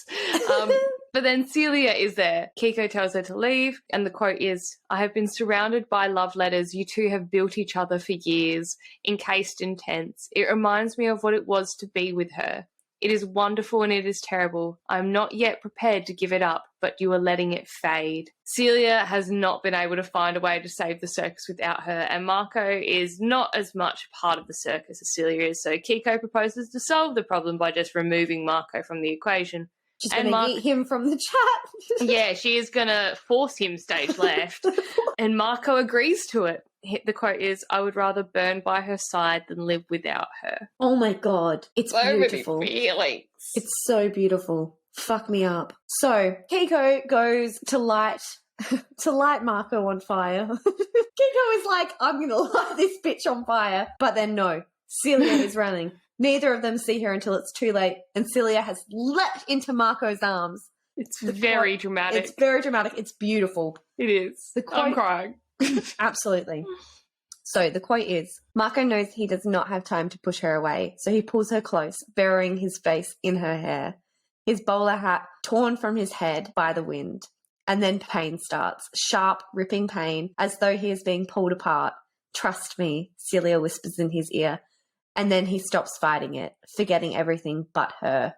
Speaker 1: But then Celia is there. Kiko tells her to leave, and the quote is, "I have been surrounded by love letters. You two have built each other for years, encased in tents. It reminds me of what it was to be with her. It is wonderful and it is terrible. I am not yet prepared to give it up, but you are letting it fade." Celia has not been able to find a way to save the circus without her, and Marco is not as much part of the circus as Celia is, so Kiko proposes to solve the problem by just removing Marco from the equation.
Speaker 2: She's going to eat him from the chat.
Speaker 1: Yeah, she is going to force him stage left, and Marco agrees to it. The quote is, "I would rather burn by her side than live without her."
Speaker 2: Oh my God. It's
Speaker 1: so
Speaker 2: beautiful.
Speaker 1: Many feelings.
Speaker 2: It's so beautiful. Fuck me up. So Kiko goes to light Marco on fire. Kiko is like, "I'm going to light this bitch on fire." But then no, Celia is running. Neither of them see her until it's too late, and Celia has leapt into Marco's arms.
Speaker 1: It's very dramatic.
Speaker 2: It's very dramatic. It's beautiful.
Speaker 1: It is. I'm crying.
Speaker 2: Absolutely. So the quote is, "Marco knows he does not have time to push her away, so he pulls her close, burying his face in her hair, his bowler hat torn from his head by the wind. And then pain starts, sharp, ripping pain, as though he is being pulled apart. 'Trust me,' Celia whispers in his ear. And then he stops fighting it, forgetting everything but her."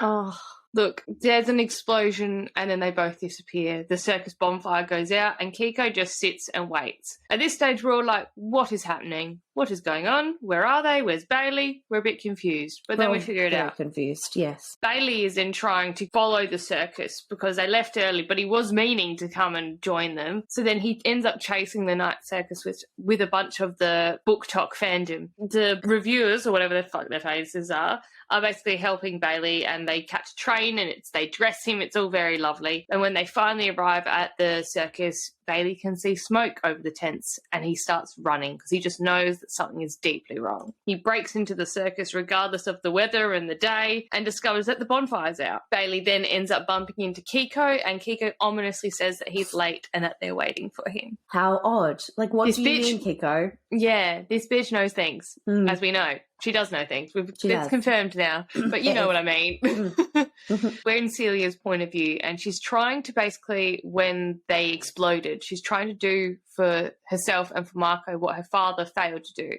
Speaker 1: Oh, look, there's an explosion and then they both disappear. The circus bonfire goes out and Kiko just sits and waits. At this stage, we're all like, what is happening? What is going on? Where are they? Where's Bailey? We're a bit confused, but then we figure it out.
Speaker 2: Confused, yes.
Speaker 1: Bailey is in trying to follow the circus because they left early, but he was meaning to come and join them. So then he ends up chasing the Night Circus with a bunch of the Book Talk fandom. The reviewers, or whatever the fuck their faces are basically helping Bailey, and they catch a train and they dress him. It's all very lovely. And when they finally arrive at the circus, Bailey can see smoke over the tents and he starts running because he just knows that something is deeply wrong. He breaks into the circus regardless of the weather and the day and discovers that the bonfire's out. Bailey then ends up bumping into Kiko, and Kiko ominously says that he's late and that they're waiting for him.
Speaker 2: How odd. Like, what do you mean, Kiko?
Speaker 1: Yeah, this bitch knows things, as we know. She does know things. It's confirmed now. But you know what I mean. We're in Celia's point of view, and she's trying to basically, when they exploded, she's trying to do for herself and for Marco what her father failed to do.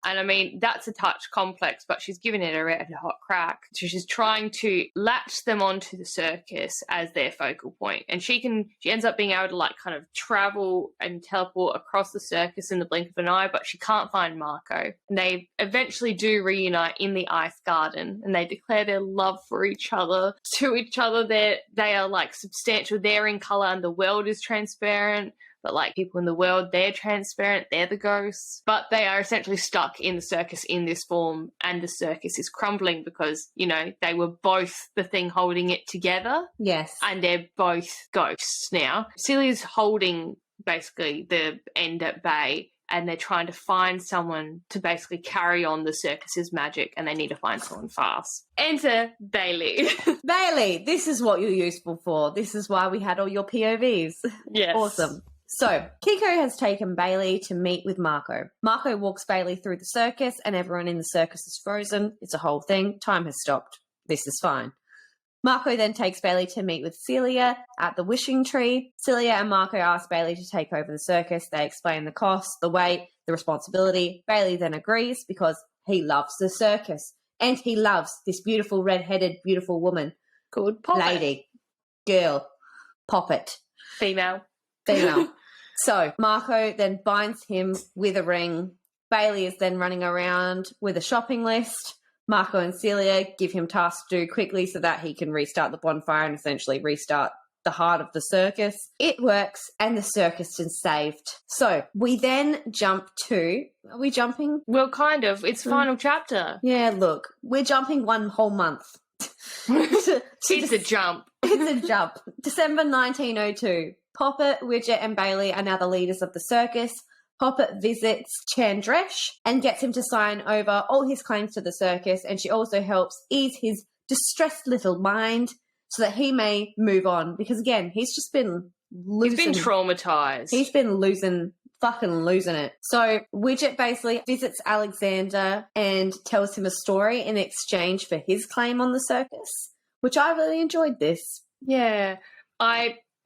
Speaker 1: And I mean, that's a touch complex, but she's given it a red hot crack. So she's trying to latch them onto the circus as their focal point. And she ends up being able to like kind of travel and teleport across the circus in the blink of an eye, but she can't find Marco. And they eventually do reunite in the ice garden, and they declare their love for each other to each other. They are like substantial. They're in color and the world is transparent. But like people in the world, they're transparent, they're the ghosts. But they are essentially stuck in the circus in this form, and the circus is crumbling because, you know, they were both the thing holding it together.
Speaker 2: Yes.
Speaker 1: And they're both ghosts now. Celia's holding basically the end at bay, and they're trying to find someone to basically carry on the circus's magic, and they need to find someone fast. Enter Bailey.
Speaker 2: Bailey, this is what you're useful for. This is why we had all your POVs.
Speaker 1: Yes.
Speaker 2: Awesome. So, Kiko has taken Bailey to meet with Marco. Marco walks Bailey through the circus, and everyone in the circus is frozen. It's a whole thing. Time has stopped. This is fine. Marco then takes Bailey to meet with Celia at the wishing tree. Celia and Marco ask Bailey to take over the circus. They explain the cost, the weight, the responsibility. Bailey then agrees because he loves the circus, and he loves this beautiful red-headed, beautiful woman.
Speaker 1: Called Poppet.
Speaker 2: Lady. Girl. Poppet.
Speaker 1: Female.
Speaker 2: So Marco then binds him with a ring. Bailey is then running around with a shopping list. Marco and Celia give him tasks to do quickly so that he can restart the bonfire and essentially restart the heart of the circus. It works, and the circus is saved. So we then jump to... Are we jumping?
Speaker 1: Well, kind of. It's final chapter.
Speaker 2: Yeah, look. We're jumping one whole month.
Speaker 1: It's a jump.
Speaker 2: It's a jump. December 1902. Poppet, Widget, and Bailey are now the leaders of the circus. Poppet visits Chandresh and gets him to sign over all his claims to the circus, and she also helps ease his distressed little mind so that he may move on. Because, again, he's just been losing...
Speaker 1: He's been traumatised.
Speaker 2: He's been fucking losing it. So Widget basically visits Alexander and tells him a story in exchange for his claim on the circus, which I really enjoyed this.
Speaker 1: Yeah.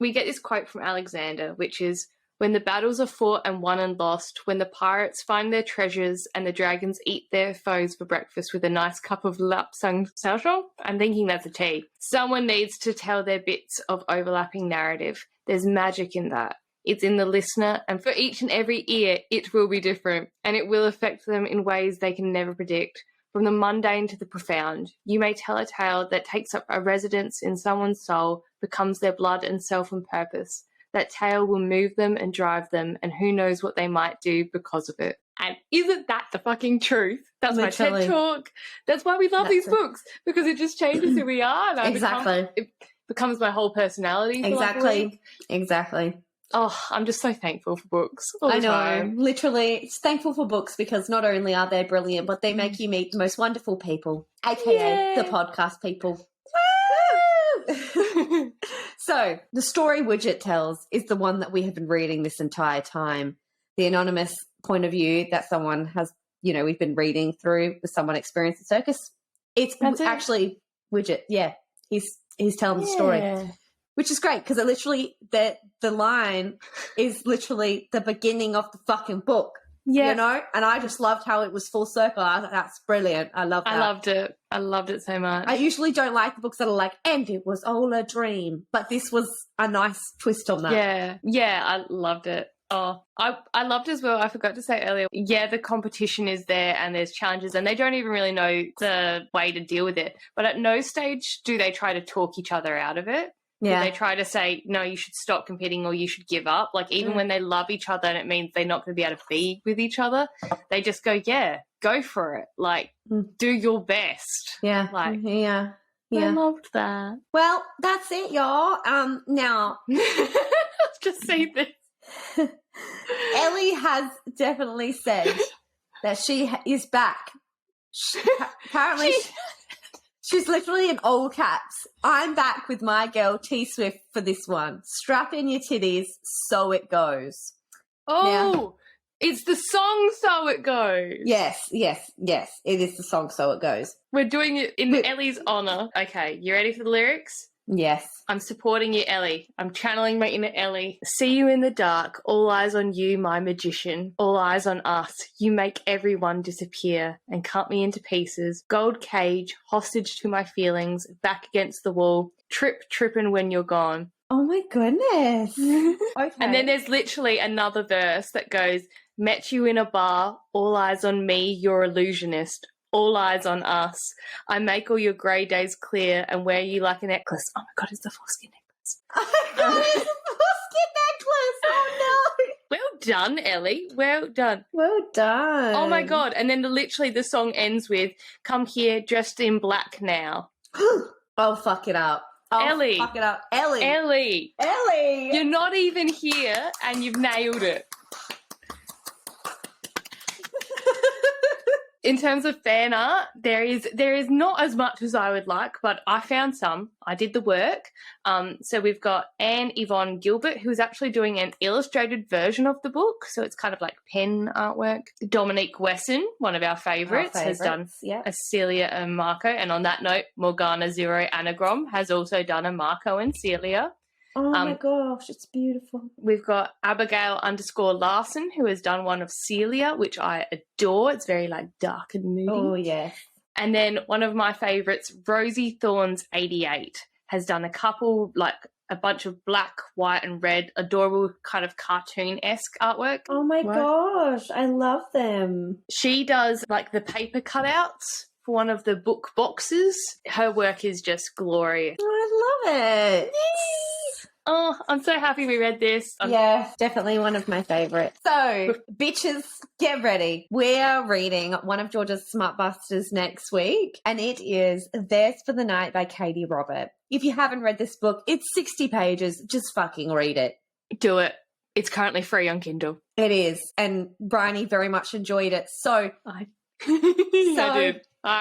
Speaker 1: We get this quote from Alexander, which is, when the battles are fought and won and lost, when the pirates find their treasures and the dragons eat their foes for breakfast with a nice cup of lapsang souchong, I'm thinking that's a tea. Someone needs to tell their bits of overlapping narrative. There's magic in that. It's in the listener, and for each and every ear, it will be different, and it will affect them in ways they can never predict. From the mundane to the profound, you may tell a tale that takes up a residence in someone's soul, becomes their blood and self and purpose. That tale will move them and drive them, and who knows what they might do because of it. And isn't that the fucking truth? That's
Speaker 2: Literally.
Speaker 1: my TED Talk. That's why we love these books, because it just changes who we are. And it becomes my whole personality. For like a week.
Speaker 2: Exactly.
Speaker 1: Oh, I'm just so thankful for books all the time.
Speaker 2: Literally, it's thankful for books because not only are they brilliant, but they make you meet the most wonderful people, aka the podcast people. So, the story Widget tells is the one that we have been reading this entire time. The anonymous point of view that someone has, we've been reading through with someone experienced the circus. That's actually Widget, yeah. He's telling the story. Which is great because it literally, the line is literally the beginning of the fucking book. Yeah. And I just loved how it was full circle. I thought that's brilliant. I love that.
Speaker 1: I loved it so much.
Speaker 2: I usually don't like the books that are like, and it was all a dream. But this was a nice twist on that.
Speaker 1: Yeah. Yeah, I loved it. Oh, I loved as well, I forgot to say earlier, the competition is there and there's challenges and they don't even really know the way to deal with it. But at no stage do they try to talk each other out of it. Yeah. They try to say, no, you should stop competing or you should give up. Like, even when they love each other and it means they're not going to be able to be with each other, they just go, yeah, go for it. Like, do your best.
Speaker 2: Yeah.
Speaker 1: Like,
Speaker 2: yeah.
Speaker 1: I loved that.
Speaker 2: Well, that's it, y'all. Now.
Speaker 1: Let's just see this.
Speaker 2: Ellie has definitely said that she is back. Apparently... She's literally in all caps. I'm back with my girl T Swift for this one. Strap in your titties, so it goes.
Speaker 1: Oh, it's the song So It Goes.
Speaker 2: Yes. It is the song So It Goes.
Speaker 1: We're doing it in Ellie's honour. Okay, you ready for the lyrics?
Speaker 2: Yes.
Speaker 1: I'm supporting you, Ellie. I'm channeling my inner Ellie. See you in the dark. All eyes on you, my magician. All eyes on us. You make everyone disappear and cut me into pieces. Gold cage, hostage to my feelings, back against the wall. Tripping when you're gone.
Speaker 2: Oh my goodness. Okay.
Speaker 1: And then there's literally another verse that goes, met you in a bar. All eyes on me, you're illusionist. All eyes on us. I make all your grey days clear and wear you like a necklace. Oh my God, it's the foreskin necklace.
Speaker 2: Oh my God, it's the foreskin necklace. Oh no.
Speaker 1: Well done, Ellie. Well done.
Speaker 2: Well done.
Speaker 1: Oh my God. And then literally the song ends with, come here dressed in black now.
Speaker 2: Oh, fuck it up.
Speaker 1: Ellie.
Speaker 2: Fuck it up. Ellie.
Speaker 1: Ellie. You're not even here and you've nailed it. In terms of fan art, there is not as much as I would like, but I found some. I did the work. So we've got Yvonne Gilbert, who is actually doing an illustrated version of the book. So it's kind of like pen artwork. Dominique Wesson, one of our favourites, has done a Celia and Marco. And on that note, Morgana Zero Anagram has also done a Marco and Celia.
Speaker 2: Oh my gosh, it's beautiful.
Speaker 1: We've got Abigail _Larson, who has done one of Celia, which I adore. It's very like dark and moody.
Speaker 2: Oh, yeah.
Speaker 1: And then one of my favourites, Rosie Thorns 88, has done a couple like a bunch of black, white, and red, adorable kind of cartoon-esque artwork.
Speaker 2: Oh my gosh, I love them.
Speaker 1: She does like the paper cutouts for one of the book boxes. Her work is just glorious.
Speaker 2: I love it.
Speaker 1: Oh, I'm so happy we read this.
Speaker 2: Yeah, definitely one of my favorites. So, bitches, get ready. We are reading one of Georgia's Smart Busters next week, and it is Theirs for the Night by Katie Robert. If you haven't read this book, it's 60 pages. Just fucking read it.
Speaker 1: Do it. It's currently free on Kindle.
Speaker 2: It is, and Bryony very much enjoyed it. So,
Speaker 1: I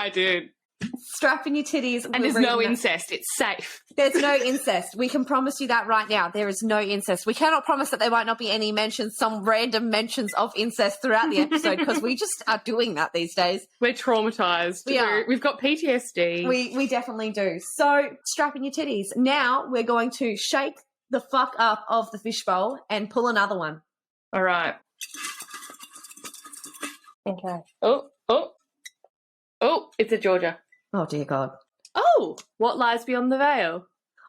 Speaker 1: did.
Speaker 2: Strap in your titties.
Speaker 1: And there's no incest. It's safe.
Speaker 2: There's no incest. We can promise you that right now. There is no incest. We cannot promise that there might not be any mentions, some random mentions of incest throughout the episode, because we just are doing that these days.
Speaker 1: We're traumatized. We've got PTSD.
Speaker 2: We definitely do. So strap in your titties. Now we're going to shake the fuck up of the fishbowl and pull another one.
Speaker 1: All right. Okay. Oh, it's a Georgia.
Speaker 2: Oh, dear God.
Speaker 1: Oh, What Lies Beyond the Veil?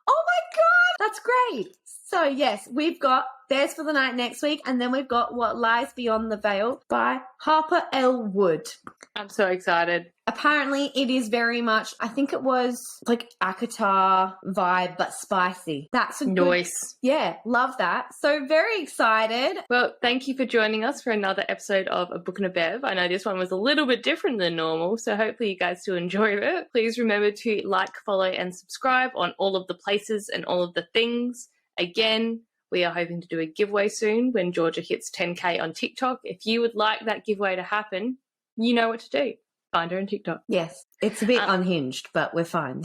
Speaker 2: Oh, my God. That's great. So, yes, we've got Theirs for the Night next week, and then we've got What Lies Beyond the Veil by Harper L. Wood.
Speaker 1: I'm so excited.
Speaker 2: Apparently, it is very much, I think it was like Akatar vibe, but spicy. That's a
Speaker 1: nice.
Speaker 2: Yeah, love that. So very excited.
Speaker 1: Well, thank you for joining us for another episode of A Book and a Bev. I know this one was a little bit different than normal, so hopefully you guys still enjoyed it. Please remember to like, follow, and subscribe on all of the places and all of the things. Again, we are hoping to do a giveaway soon when Georgia hits 10K on TikTok. If you would like that giveaway to happen, you know what to do. Find her on TikTok.
Speaker 2: Yes, it's a bit unhinged, but we're fine.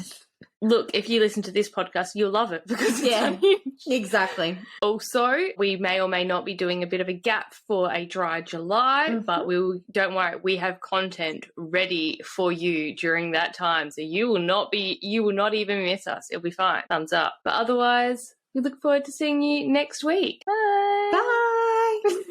Speaker 1: Look, if you listen to this podcast, you'll love it because it's unhinged.
Speaker 2: Exactly.
Speaker 1: Also, we may or may not be doing a bit of a gap for a dry July, but don't worry, we have content ready for you during that time, so you will not even miss us. It'll be fine. Thumbs up. But otherwise, we look forward to seeing you next week. Bye.
Speaker 2: Bye.